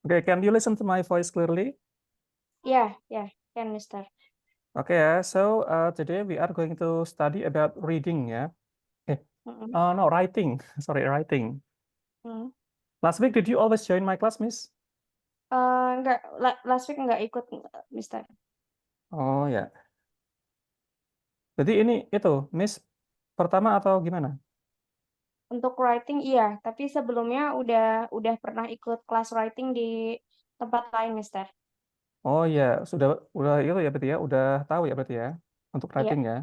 Okay, can you listen to my voice clearly? Yeah, can, Mister. Okay, so today we are going to study about reading, yeah. Okay. Mm-mm. No, writing. Sorry, writing. Hmm. Last week, did you always join my class, Miss? Enggak, last week enggak ikut, Mister. Oh ya. Jadi ini itu, Miss pertama atau gimana? Untuk writing iya, tapi sebelumnya udah pernah ikut kelas writing di tempat lain, Mister. Oh ya, udah itu ya berarti ya, udah tahu ya berarti ya untuk Iya, writing ya.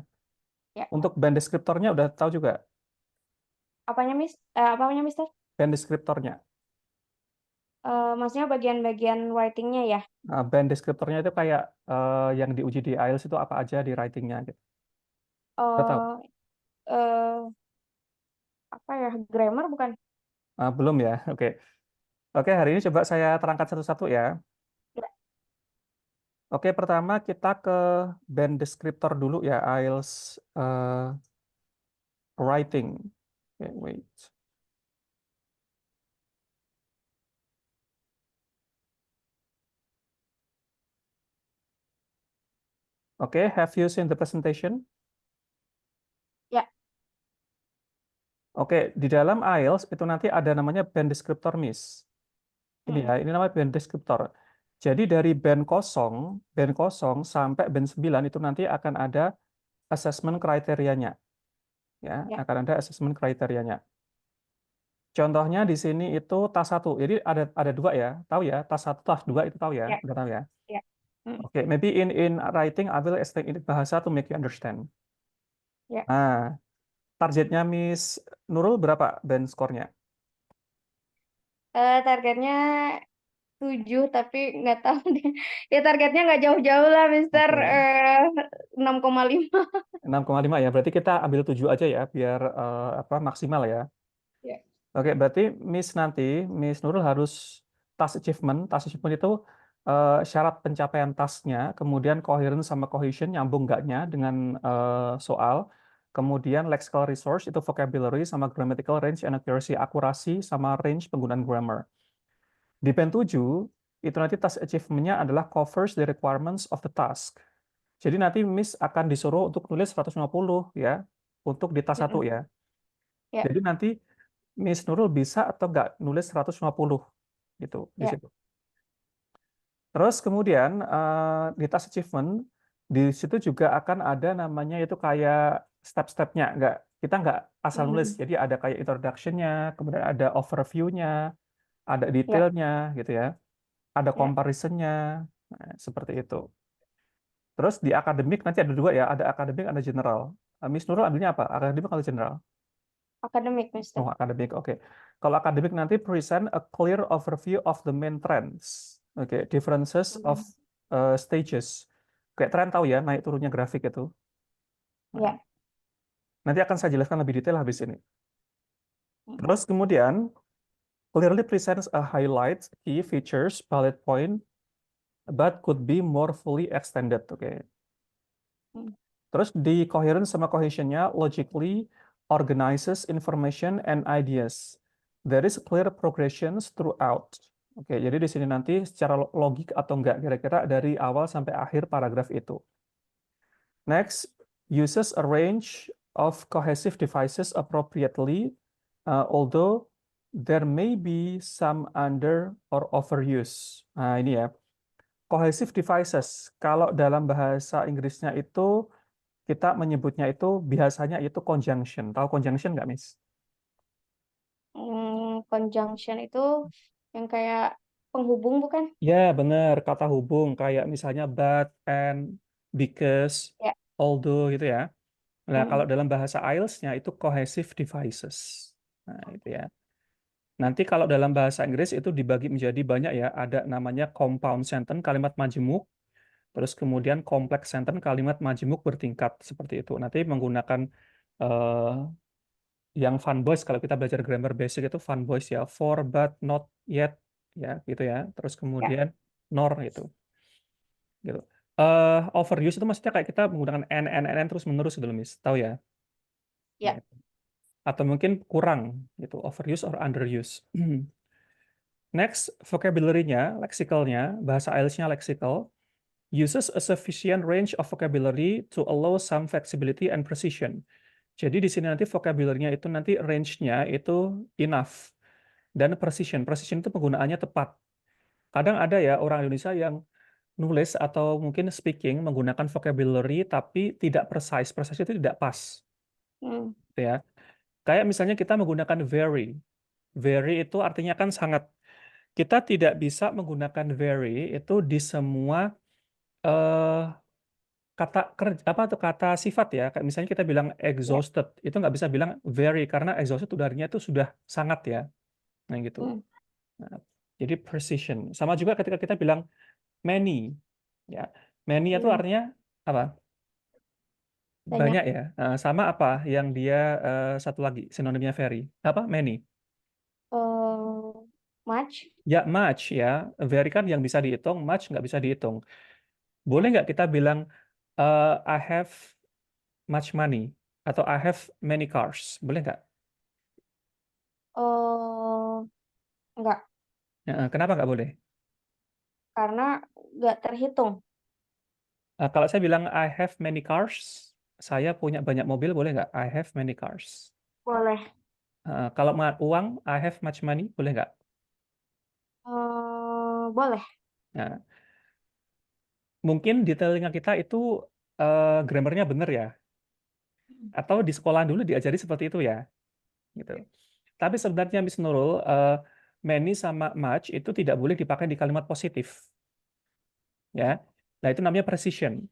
ya. Untuk band deskriptornya udah tahu juga. Apanya, Mister? Band deskriptornya. Maksudnya bagian-bagian writingnya ya? Nah, band deskriptornya itu kayak yang diuji di IELTS itu apa aja di writingnya gitu. Udah tahu? Oh, eh, apa ya? Grammar bukan? Belum ya. Oke. Oke, hari ini coba saya terangkan satu-satu ya. Ya. Oke, pertama kita ke band deskriptor dulu ya, IELTS writing. Oke, wait. Oke, have you seen the presentation? Ya. Oke, di dalam IELTS itu nanti ada namanya band deskriptor, Miss. Ini ya, Mm-mm. ini namanya band deskriptor. Jadi dari band kosong sampai band 9 itu nanti akan ada assessment kriterianya. Ya, Ya. akan ada assessment kriterianya. Contohnya di sini itu tas 1. Jadi ada dua ya, tahu ya, tas 1, tas 2 itu tahu ya, Ya. udah tahu ya. Ya. Mm. Oke, maybe in writing I will explain in bahasa to make you understand. Ya. Nah, targetnya Miss Nurul berapa band skornya? Targetnya 7, tapi nggak tahu deh. Ya targetnya nggak jauh-jauh lah, Mister. Oke. 6,5. 6,5 ya. Berarti kita ambil 7 aja ya biar apa maksimal ya. Ya. Oke, berarti Miss Nurul harus task achievement. Task achievement itu syarat pencapaian tasknya, kemudian coherence sama cohesion nyambung nggaknya dengan soal. Kemudian lexical resource itu vocabulary sama grammatical range and accuracy, akurasi sama range penggunaan grammar. Di band 7 itu nanti task achievement-nya adalah covers the requirements of the task. Jadi nanti Miss akan disuruh untuk nulis 150 ya untuk di tas 1 Mm-mm. ya. Ya. Jadi nanti Miss Nurul bisa atau nggak nulis 150 gitu di Ya. situ. Terus kemudian di task achievement di situ juga akan ada namanya itu kayak step-stepnya. Kita nggak asal nulis. Mm-mm. Jadi ada kayak introduction-nya, kemudian ada overview-nya, ada Ya. detailnya gitu ya. Ada Ya. comparison-nya. Nah, seperti itu. Terus di akademik nanti ada dua ya, ada akademik, ada general. Miss Nurul ambilnya apa? Akademik atau general? Akademik, Mister. Oh, akademik. Oke. Kalau akademik nanti present a clear overview of the main trends. Oke, differences of Mm. stages. Kayak tren tahu ya, naik turunnya grafik itu. Nah, Ya. nanti akan saya jelaskan lebih detail habis ini. Mm. Terus kemudian clearly presents a highlight key features, bullet point, but could be more fully extended. Oke. Mm. Terus di coherence sama cohesionnya logically organizes information and ideas. There is clear progressions throughout. Oke, jadi di sini nanti secara logik atau enggak kira-kira dari awal sampai akhir paragraf itu. Next, uses a range of cohesive devices appropriately, although there may be some under or overuse. Nah, ini ya. Cohesive devices, kalau dalam bahasa Inggrisnya itu kita menyebutnya itu biasanya itu conjunction. Tahu conjunction nggak, Miss? Conjunction itu yang kayak penghubung bukan? Ya, benar. Kata hubung kayak misalnya but, and, because, Ya. although gitu ya. Nah, kalau Mm. dalam bahasa IELTS-nya itu cohesive devices. Nah, itu ya. Nanti kalau dalam bahasa Inggris itu dibagi menjadi banyak ya. Ada namanya compound sentence, kalimat majemuk. Terus kemudian complex sentence, kalimat majemuk bertingkat. Seperti itu. Nanti menggunakan eh, yang fun boys kalau kita belajar grammar basic itu fun boys ya for but not yet ya gitu ya terus Ya. kemudian nor itu gitu overuse itu maksudnya kayak kita menggunakan n terus menerus gitu loh, Miss tahu ya. Ya. Atau mungkin kurang gitu overuse or underuse. Next, vocabulary-nya, lexical-nya, bahasa IELTS-nya lexical, uses a sufficient range of vocabulary to allow some flexibility and precision. Jadi di sini nanti vocabulary-nya itu nanti range-nya itu enough dan precision. Precision itu penggunaannya tepat. Kadang ada ya orang Indonesia yang nulis atau mungkin speaking menggunakan vocabulary tapi tidak precise. Precise itu tidak pas, Hmm. gitu ya. Kayak misalnya kita menggunakan very. Very itu artinya kan sangat. Kita tidak bisa menggunakan very itu di semua eh, kata kerja apa tuh kata sifat ya. Kayak misalnya kita bilang Ya. exhausted, itu nggak bisa bilang very karena exhausted itu artinya itu sudah sangat ya. Nah gitu. Hmm. Nah, jadi precision. Sama juga ketika kita bilang many, ya. Many itu Hmm. artinya apa? Banyak. Banyak ya. Sama apa yang dia satu lagi sinonimnya very? Apa? Many. Eh, much. Ya much ya. Very kan yang bisa dihitung, much nggak bisa dihitung. Boleh Ya. nggak kita bilang I have much money atau I have many cars? Boleh nggak? Eh, enggak, Kenapa nggak boleh? karena nggak terhitung. Kalau saya bilang I have many cars, saya punya banyak mobil, boleh nggak? I have many cars. Boleh. Kalau uang, I have much money, boleh nggak? Boleh. Nah, mungkin di telinga kita itu grammarnya benar ya, atau di sekolah dulu diajari seperti itu ya, gitu. Tapi sebenarnya Miss Nurul, many sama much itu tidak boleh dipakai di kalimat positif, ya. Nah itu namanya precision.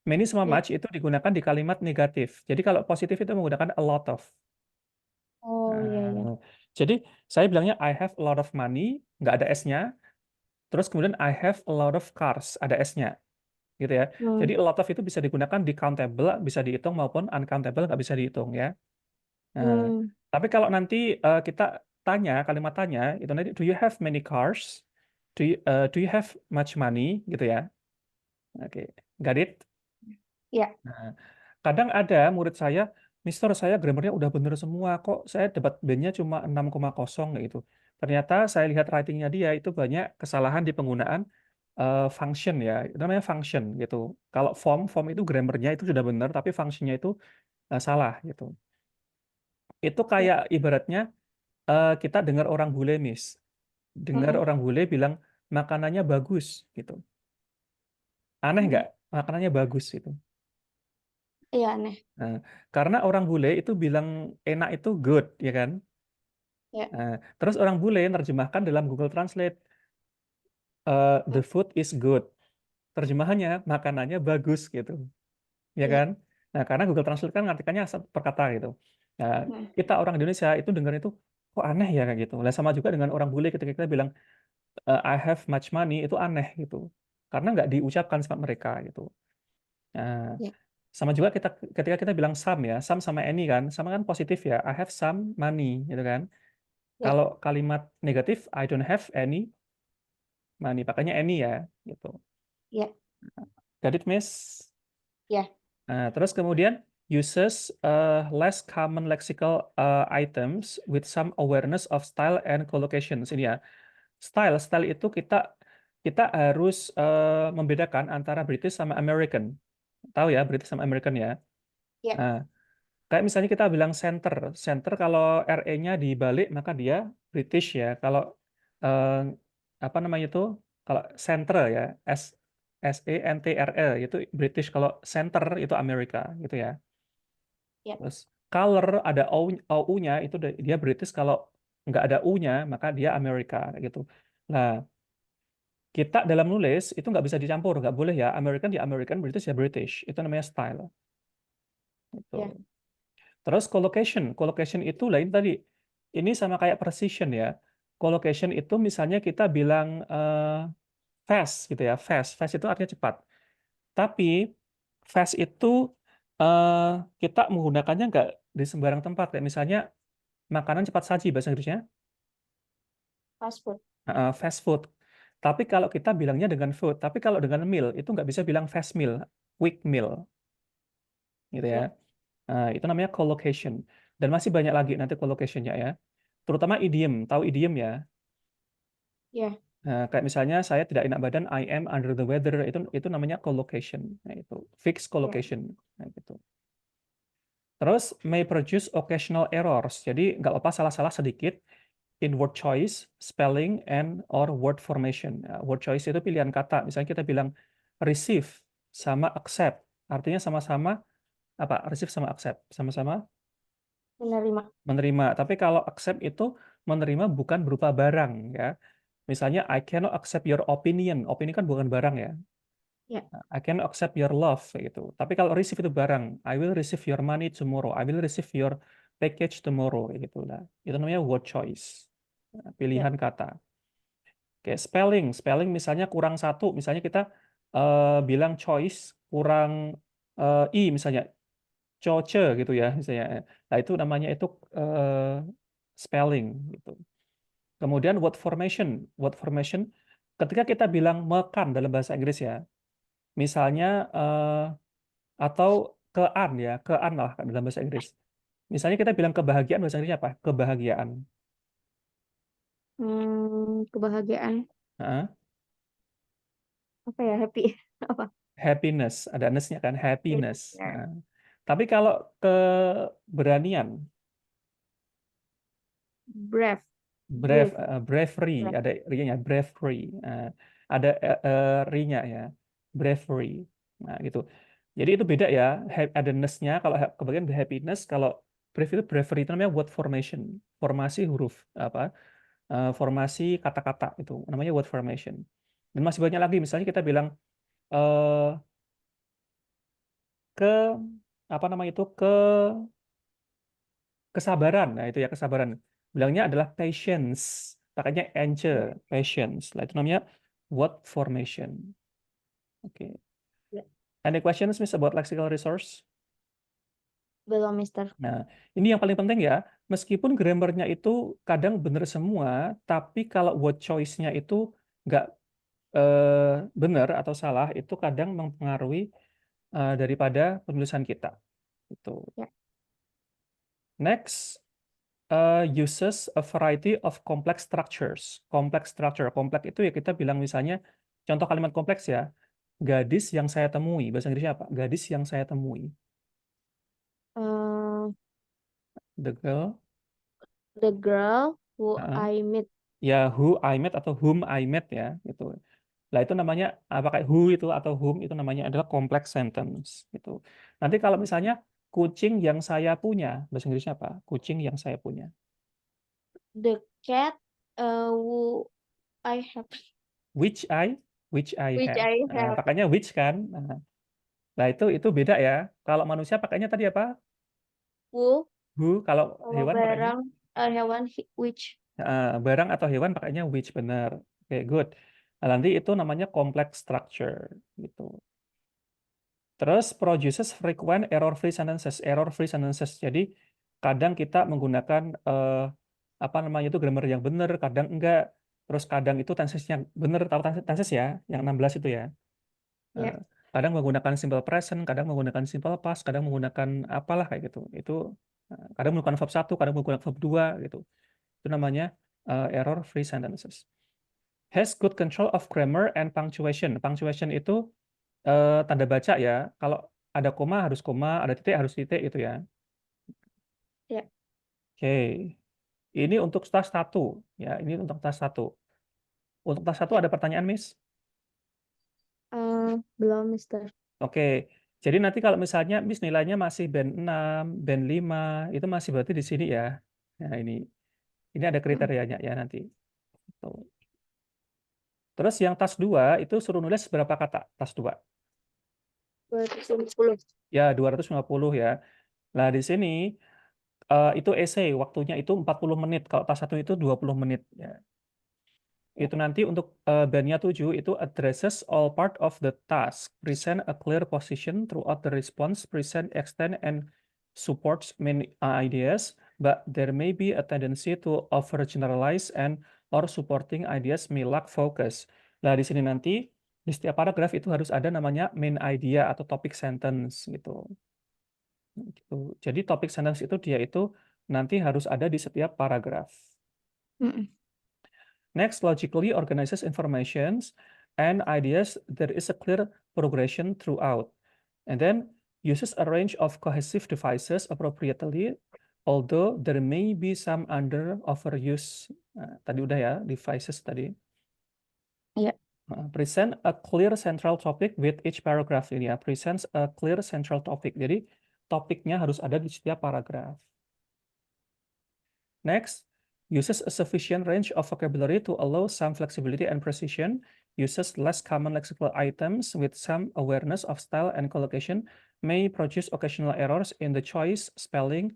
Many sama Ya. much itu digunakan di kalimat negatif. Jadi kalau positif itu menggunakan a lot of. Oh iya iya. Nah, jadi saya bilangnya I have a lot of money, nggak ada S-nya. Terus kemudian I have a lot of cars, ada S-nya. Gitu ya. Hmm. Jadi a lot of itu bisa digunakan di countable, bisa dihitung maupun uncountable nggak bisa dihitung ya. Nah, Hmm. tapi kalau nanti kita tanya, kalimat tanya, itu nanti do you have many cars? Do you have much money? Gitu ya. Oke, got it? Ya. Nah, kadang ada murid saya, Mister, saya grammarnya udah bener semua kok. Saya dapat B-nya cuma 6,0 kayak gitu. Ternyata saya lihat writingnya dia itu banyak kesalahan di penggunaan function ya. Itu namanya function gitu. Kalau form itu grammarnya itu sudah benar, tapi fungsinya itu salah gitu. Itu Ya. kayak ibaratnya kita dengar orang bule, Miss. Dengar Mm-mm. orang bule bilang makanannya bagus gitu. Aneh Mm. nggak? Makanannya bagus gitu. Iya aneh. Nah, karena orang bule itu bilang enak itu good, ya kan? Ya. Nah, terus orang bule nerjemahkan dalam Google Translate, Mm. the food is good. Terjemahannya, makanannya bagus gitu, ya Iya. kan? Nah, karena Google Translate kan ngartikannya per kata gitu. Nah, Mm. kita orang Indonesia itu dengar itu, kok aneh ya kayak gitu. Nah, sama juga dengan orang bule ketika kita bilang, I have much money, itu aneh gitu. Karena nggak diucapkan sama mereka gitu. Nah, Ya. sama juga kita ketika kita bilang some ya, some sama any kan, sama kan positif ya, I have some money gitu kan. Ya. Kalau kalimat negatif, I don't have any money, pakainya any ya, gitu. Ya. Got it, Miss? Ya. Nah, terus kemudian uses less common lexical items with some awareness of style and collocations. Ini ya, style itu kita kita harus membedakan antara British sama American. Tahu ya, British sama American ya. Ya. Nah, kayak misalnya kita bilang center, center kalau RE-nya dibalik maka dia British ya. Kalau eh, apa namanya itu? Kalau center ya, SENTRE itu British. Kalau center itu Amerika gitu ya. Ya. Terus color ada OU-nya itu dia British. Kalau nggak ada U-nya maka dia Amerika gitu. Nah, kita dalam nulis itu nggak bisa dicampur, nggak boleh ya. American ya American, British ya British. Itu namanya style. Gitu. Ya. Terus collocation, collocation itu lain tadi. Ini sama kayak precision ya. Collocation itu misalnya kita bilang fast gitu ya, fast. Fast itu artinya cepat. Tapi fast itu eh, kita menggunakannya nggak di sembarang tempat. Kayak misalnya makanan cepat saji bahasa Inggrisnya Fast food. fast food. Tapi kalau kita bilangnya dengan food, tapi kalau dengan meal itu nggak bisa bilang fast meal, quick meal gitu ya. Ya. Itu namanya collocation. Dan masih banyak lagi nanti collocationnya ya. Terutama idiom, tahu idiom ya? Ya. Nah, kayak misalnya saya tidak enak badan, I am under the weather, itu namanya collocation. Nah, itu fixed Ya. collocation. Nah, gitu. Terus may produce occasional errors. Jadi nggak apa-apa salah-salah sedikit in word choice, spelling, and or word formation. Nah, word choice itu pilihan kata. Misalnya kita bilang receive sama accept. Artinya sama-sama apa? Receive sama accept. Sama-sama Menerima. menerima. Tapi kalau accept itu menerima bukan berupa barang ya. Misalnya I cannot accept your opinion. Opini kan bukan barang ya. Ya. I can accept your love gitu. Tapi kalau receive itu barang, I will receive your money tomorrow. I will receive your package tomorrow gitu lah. Itu namanya word choice. Ya. Pilihan kata. Kayak spelling, spelling misalnya kurang satu, misalnya kita bilang choice kurang i misalnya coce gitu ya misalnya. Nah, itu namanya itu spelling gitu. Kemudian word formation. Word formation ketika kita bilang makan dalam bahasa Inggris ya. Misalnya atau kean ya, kean lah dalam bahasa Inggris. Misalnya kita bilang kebahagiaan bahasa Inggrisnya apa? Kebahagiaan. Kebahagiaan. Heeh. Apa ya? Happy. Apa? Happiness, ada ness-nya kan, happiness. Ya. Nah, tapi kalau keberanian, Brave. Brave. bravery, Brave. ada ri-nya, bravery. Ada ri-nya ya, bravery. Nah, gitu. Jadi itu beda ya, ada ness-nya, kalau kebagian happiness, kalau brave itu bravery itu namanya word formation, formasi huruf, apa, formasi kata-kata itu, namanya word formation. Dan masih banyak lagi, misalnya kita bilang, eh, ke apa namanya itu kesabaran. Nah, itu ya kesabaran. Bilangnya adalah patience. Makanya ence, Ya. patience. Nah, itu namanya word formation. Oke. Ya. Any questions, Miss, about lexical resource? Belum, Mister. Nah, ini yang paling penting ya. Meskipun grammarnya itu kadang benar semua, tapi kalau word choice-nya itu nggak benar atau salah, itu kadang mempengaruhi daripada penulisan kita. Itu. Ya. Next, uses a variety of complex structures. Complex structure, kompleks itu ya kita bilang misalnya contoh kalimat kompleks ya. Gadis yang saya temui. Bahasa Inggrisnya apa? Gadis yang saya temui. Eh, The girl. the girl who uh, I met. ya who I met atau whom I met ya gitu. Lah itu namanya pakai who itu atau whom itu namanya adalah complex sentence gitu. Nanti kalau misalnya kucing yang saya punya, bahasa Inggrisnya apa? Kucing yang saya punya. The cat who I have. Which I Which have. I Nah, have. pakainya which kan. Nah, itu beda ya. Kalau manusia pakainya tadi apa? Who. Who. Kalau Kalau hewan pakainya barang hewan which. barang atau hewan pakainya which, benar. Oke, good. Nah, nanti itu namanya complex structure gitu. Terus produces frequent error-free sentences. Error-free sentences. Jadi kadang kita menggunakan apa namanya itu grammar yang benar, kadang enggak. Terus kadang itu tensesnya benar, tahu tenses ya, yang 16 itu ya. Eh, Ya. kadang menggunakan simple present, kadang menggunakan simple past, kadang menggunakan apalah kayak gitu. Itu kadang menggunakan verb satu, kadang menggunakan verb 2 gitu. Itu namanya error free sentences. Has good control of grammar and punctuation. Punctuation itu tanda baca ya. Kalau ada koma harus koma, ada titik harus titik itu ya. Ya. Oke. Ini untuk tas satu ya. Ini untuk tas satu. Untuk tas satu ada pertanyaan, Miss? Belum, Mister. Oke, jadi nanti kalau misalnya Miss nilainya masih band 6, band 5, itu masih berarti di sini ya. Nah, ini ada kriterianya ya nanti. Tuh. Terus yang tas 2 itu suruh nulis berapa kata? Tas 2. 250. Ya, 250 ya. Nah, di sini itu essay, waktunya itu 40 menit. Kalau tas 1 itu 20 menit ya. Ya. Itu nanti untuk bandnya 7 itu addresses all part of the task, present a clear position throughout the response, present, extend, and supports main ideas, but there may be a tendency to overgeneralize and or supporting ideas may lack focus. Nah, di sini nanti di setiap paragraf itu harus ada namanya main idea atau topic sentence gitu. Gitu. Jadi topic sentence itu dia itu nanti harus ada di setiap paragraf. Mm-mm. Next, logically organizes informations and ideas. There is a clear progression throughout. And then uses a range of cohesive devices appropriately, although there may be some under overuse. Nah, tadi udah ya, devices tadi. Iya. Present a clear central topic with each paragraph ini ya. Presents a clear central topic. Jadi topiknya harus ada di setiap paragraf. Next, uses a sufficient range of vocabulary to allow some flexibility and precision. Uses less common lexical items with some awareness of style and collocation. May produce occasional errors in the choice, spelling,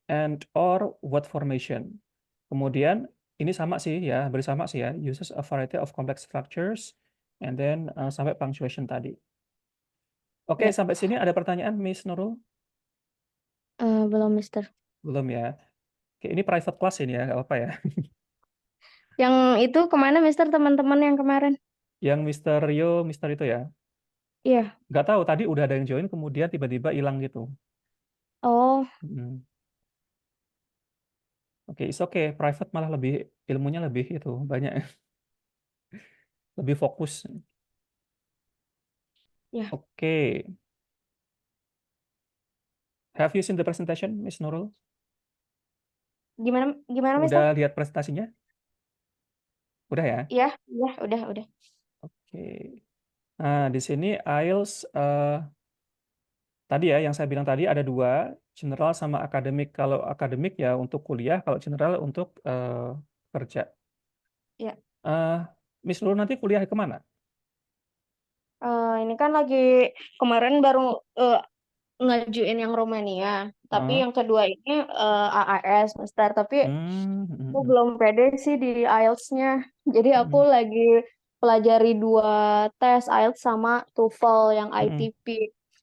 and or word formation. Kemudian ini sama sih ya, hampir sama sih ya. Uses a variety of complex structures, and then sampai punctuation tadi. Oke, Ya. sampai sini ada pertanyaan, Miss Nurul? Belum, Mister. Belum ya. Oke, ini private class ini ya, nggak apa-apa ya. Yang itu kemana, Mister? Teman-teman yang kemarin? Yang Mister Rio, Mister itu ya. Iya. Nggak tahu, tadi udah ada yang join, kemudian tiba-tiba hilang gitu. Oh, Hmm. Oke, it's okay. Private malah lebih, ilmunya lebih itu, banyak. Lebih fokus. ya. Oke. Have you seen the presentation, Miss Nurul? Gimana, gimana, Mister? Udah lihat presentasinya? Udah ya? Iya, iya, udah. Oke. Nah, di sini IELTS tadi ya yang saya bilang tadi ada dua, general sama akademik. Kalau akademik ya untuk kuliah, kalau general untuk kerja. Ya. Eh, Miss Nurul nanti kuliah kemana? Ini kan lagi kemarin baru ngajuin yang Romania, tapi Heeh. yang kedua ini AAS, Mister. Tapi Hmm, hmm, aku hmm, belum pede sih di IELTS-nya. Jadi aku hmm, lagi pelajari dua tes IELTS sama TOEFL yang hmm. ITP.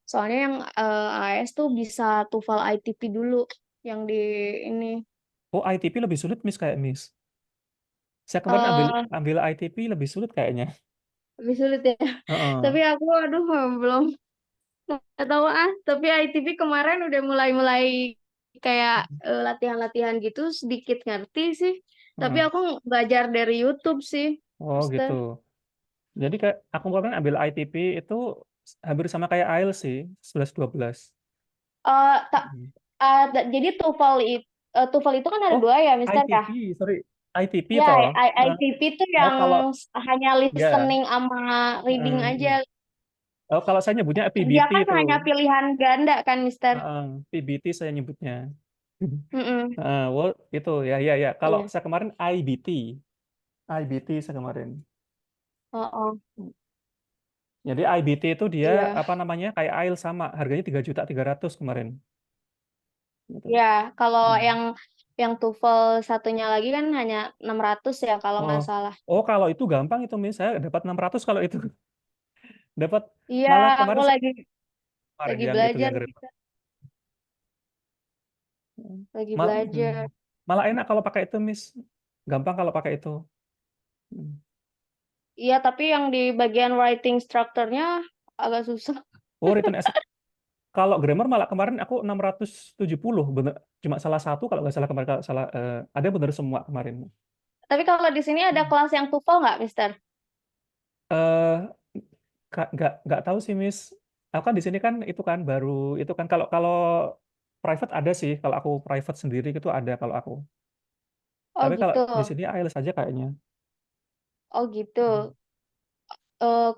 Soalnya yang AAS tuh bisa TOEFL ITP dulu yang di ini. Oh, ITP lebih sulit, Miss, kayak Miss. Saya kemarin ambil eh ambil ITP lebih sulit kayaknya. Lebih sulit ya. Heeh. Tapi aku aduh belum nggak tahu tapi ITP kemarin udah mulai kayak latihan-latihan gitu sedikit ngerti sih. Tapi Heeh. aku belajar dari YouTube sih, Oh, gitu. Mister. Jadi kayak aku kemarin ambil ITP itu hampir sama kayak IELTS sih, 11-12. Eh tak Hmm. Jadi TOEFL itu kan ada Oh, dua ya, Mister ya. ITP, sorry. ITP Ya, toh. Eh, ITP itu oh, yang kalau hanya ya, listening sama reading aja. oh, kalau saya nyebutnya Dia PBT kan itu. hanya pilihan ganda kan, Mister. PBT saya nyebutnya. Mm-mm. Well, itu ya, ya, ya. Kalau Iya. saya kemarin IBT saya kemarin. Oh, oh. Jadi IBT itu dia Iya. apa namanya kayak IELTS sama, harganya 3.300.000 kemarin. Gitu. Ya, kalau Hmm. yang TOEFL satunya lagi kan hanya 600 ya kalau Oh, nggak salah. oh kalau itu gampang itu Miss, saya dapat 600 kalau itu. Dapat Iya, malah aku kemarin saya kemarin lagi yang itu belajar, yang grammar. lagi Mal, belajar. malah enak kalau pakai itu Miss. Gampang kalau pakai itu. Hmm. Iya, tapi yang di bagian writing structure-nya agak susah. Oh, written essay. Kalau grammar malah kemarin aku 670 bener. Cuma salah satu kalau nggak salah kemarin kalau salah ada bener semua kemarin. Tapi kalau di sini ada kelas yang TOEFL nggak, Mister? Eh nggak tahu sih Miss. Aku kan di sini kan itu kan baru itu kan kalau kalau private ada sih. Kalau aku private sendiri itu ada kalau aku. Oh Tapi kalau gitu. di sini IELTS aja kayaknya. Oh gitu.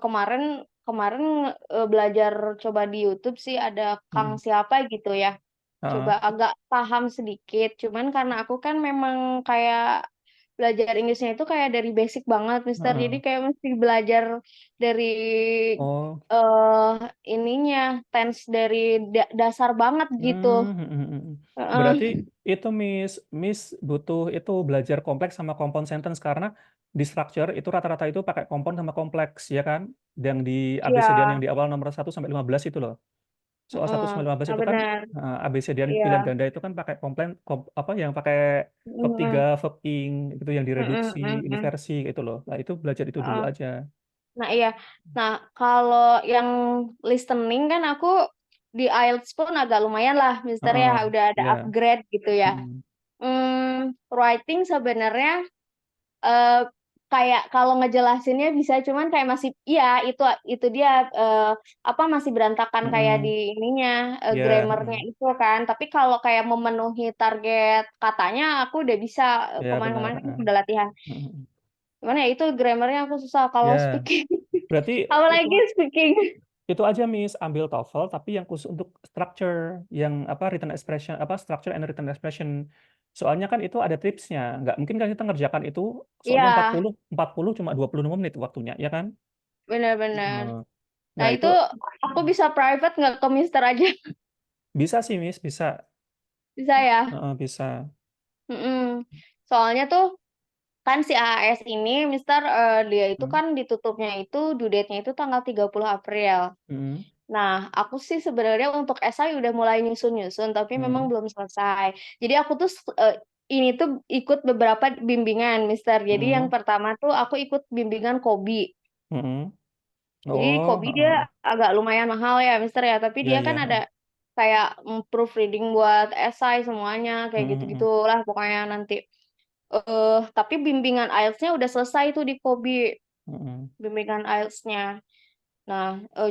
Kemarin kemarin belajar coba di YouTube sih ada Kang Hmm. siapa gitu ya. Coba Heeh. agak paham sedikit. Cuman karena aku kan memang kayak belajar Inggrisnya itu kayak dari basic banget, Mister. Jadi Heeh. kayak mesti belajar dari Oh. eh ininya, tense dari dasar banget gitu. Berarti Heeh. itu Miss, Miss butuh itu belajar kompleks sama compound sentence karena di structure itu rata-rata itu pakai compound sama kompleks ya kan? Yang di ABCDan Iya. yang di awal nomor 1 sampai 15 itu loh. Soal 1 sampai 15 Nah, itu kan benar. ABCDan pilihan Iya. ganda itu kan pakai apa yang pakai verb 3, Mm-mm. verb ing itu yang direduksi, Mm-mm. inversi itu loh. Nah, itu belajar itu dulu Heeh. aja. Nah, iya. Nah, kalau yang listening kan aku di IELTS pun agak lumayan lah, Mister ya, Heeh, udah ada ya. upgrade gitu ya. Hmm. Writing sebenarnya eh, kayak kalau ngejelasinnya bisa, cuman kayak masih iya itu dia apa masih berantakan kayak di Mm-mm. ininya Ya, grammarnya itu kan. Tapi kalau kayak memenuhi target katanya aku udah bisa ya benar. kemarin-kemarin kan udah latihan. Mm-mm. Cuman ya itu grammarnya aku susah kalau Ya, speaking. berarti itu Apalagi speaking. itu aja Miss, ambil TOEFL tapi yang khusus untuk structure, yang apa written expression, apa structure and written expression. Soalnya kan itu ada tipsnya. Nggak mungkin kan kita ngerjakan itu, soalnya empat Iya, puluh 40 cuma 25 menit waktunya, ya kan? benar-benar. Heeh. Nah Nah, itu itu aku bisa private nggak ke Mister aja? bisa sih Miss, bisa. Bisa ya? Heeh, bisa. Mm-mm. Soalnya tuh kan si AAS ini, Mister, dia itu Hmm. kan ditutupnya itu, due date-nya itu tanggal 30 April. Hmm. Nah, aku sih sebenarnya untuk esai udah mulai nyusun-nyusun, tapi memang Hmm. belum selesai. Jadi aku tuh ini tuh ikut beberapa bimbingan, Mister. Jadi yang Hmm. pertama tuh aku ikut bimbingan Kobi. Hmm. Jadi Oh, Kobi dia heeh. agak lumayan mahal ya, Mister ya. Tapi Ya, dia kan ya. ada Heeh. kayak proofreading buat esai semuanya, kayak Hmm. Hmm. gitu-gitulah pokoknya nanti. Tapi bimbingan IELTS-nya udah selesai tuh di Kobi, Hmm. bimbingan IELTS-nya. Nah,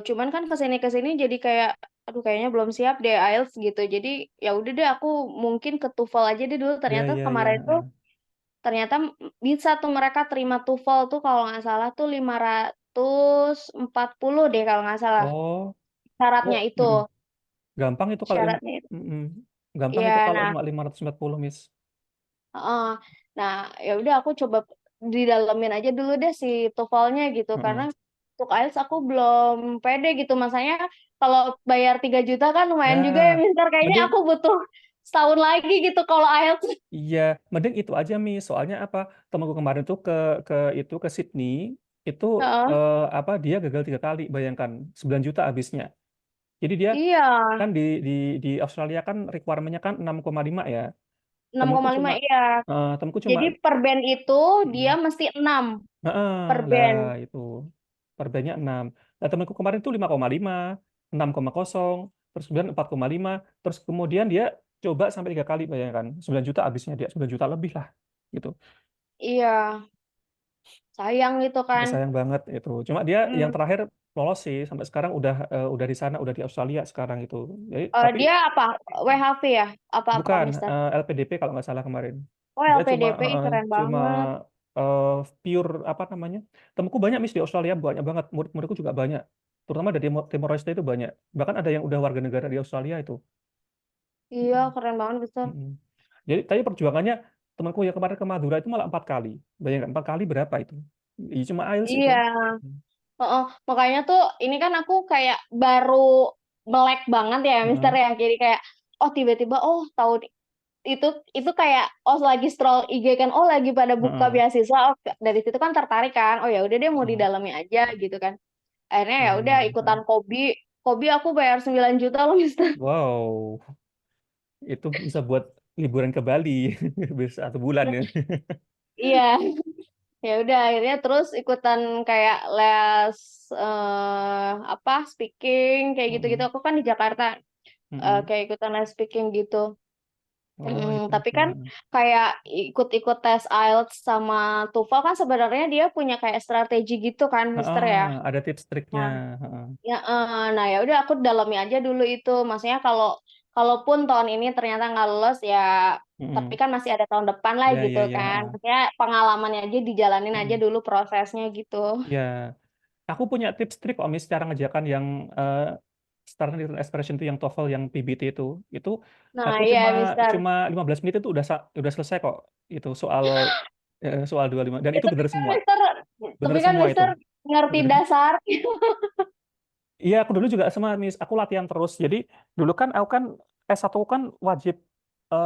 cuman kan kesini-kesini jadi kayak, aduh kayaknya belum siap deh IELTS gitu. Jadi ya udah deh aku mungkin ke TOEFL aja deh dulu. Ya, Ternyata ya, kemarin ya. tuh, Heeh. ternyata bisa tuh mereka terima TOEFL tuh kalau nggak salah tuh 540 deh kalau nggak salah. Oh, Syaratnya oh. itu, Gampang itu kalau syaratnya itu. mm-mm. Gampang itu Iya, kalau nah, cuma 540 Miss. heeh. Nah, ya udah aku coba didalemin aja dulu deh si TOEFL-nya gitu karena Heeh. untuk IELTS aku belum pede gitu. Masanya kalau bayar 3 juta kan lumayan juga ya, Nah, Mister. Kayaknya mending aku butuh setahun lagi gitu kalau IELTS. iya, mending itu aja Miss. Soalnya apa? Temanku kemarin tuh ke itu ke Sydney itu Heeh. apa dia gagal 3 kali. Bayangkan 9 juta habisnya. Jadi dia Iya, kan di Australia kan requirement-nya kan 6,5 ya. Temanku 6,5 cuma iya. temanku cuma Jadi per band itu dia mm, mesti 6 heeh, per lah band. itu per bandnya 6. Nah, temanku kemarin tuh 5,5, 6,0, terus kemudian 4,5, terus kemudian dia coba sampai 3 kali, bayangkan 9 juta habisnya dia, 9 juta lebih lah gitu. Iya, sayang gitu Ya, kan. sayang banget itu. Cuma dia yang Hmm. terakhir lolos sih sampai sekarang udah di sana, udah di Australia sekarang itu. Jadi tapi Dia apa? WHV ya? Apa bukan Mister? LPDP kalau nggak salah kemarin. Oh, Dia cuma LPDP keren cuma banget. eh, pure apa namanya? Temuku banyak Miss di Australia, banyak banget. Murid-muridku juga banyak. Terutama dari Timor Leste itu banyak. Bahkan ada yang udah warga negara di Australia itu. Iya, keren banget, Mister. Mm-mm. Jadi tadi perjuangannya temanku yang kemarin ke Madura itu malah 4 kali. Bayangkan 4 kali berapa itu? Iya, cuma IELTS itu. Iya, heeh. Makanya tuh ini kan aku kayak baru melek banget ya, Mister Heeh. ya. Jadi kayak, oh tiba-tiba, oh tahu itu itu kayak, oh lagi scroll IG kan, oh lagi pada buka Heeh. beasiswa, oh dari situ kan tertarik kan, oh ya udah deh mau Heeh. didalami aja gitu kan. Akhirnya ya Iya, udah iya. ikutan Heeh. Kobi. Kobi aku bayar 9 juta loh, Mister. Wow, itu bisa buat liburan ke Bali bisa 1 bulan ya. Iya, ya udah akhirnya terus ikutan kayak les apa speaking kayak gitu-gitu. Heeh. Aku kan di Jakarta, Heeh. kayak ikutan les speaking gitu. Oh, itu. Tapi kan Heeh. kayak ikut-ikut tes IELTS sama TOEFL kan sebenarnya dia punya kayak strategi gitu kan, Mister ya. Ada tips triknya. Nah, Heeh. ya, nah ya udah aku dalami aja dulu itu. Maksudnya kalau kalaupun tahun ini ternyata nggak lulus ya, tapi Heeh. kan masih ada tahun depan lah Ya, gitu ya, ya. kan. Heeh. Maksudnya pengalamannya aja dijalanin aja Heeh. dulu prosesnya gitu. Ya, aku punya tips trik kok Miss cara ngerjakan yang eh, starting written expression itu yang TOEFL yang PBT itu. Itu Nah, aku iya, cuma Mister. cuma 15 menit itu udah selesai kok. Itu soal 25 dan Ya, itu tapi benar kan semua. Mister, Benar semua itu. Mister ngerti Benar. dasar. Iya, aku dulu juga sama Miss, aku latihan terus. Jadi dulu kan aku kan S1 kan wajib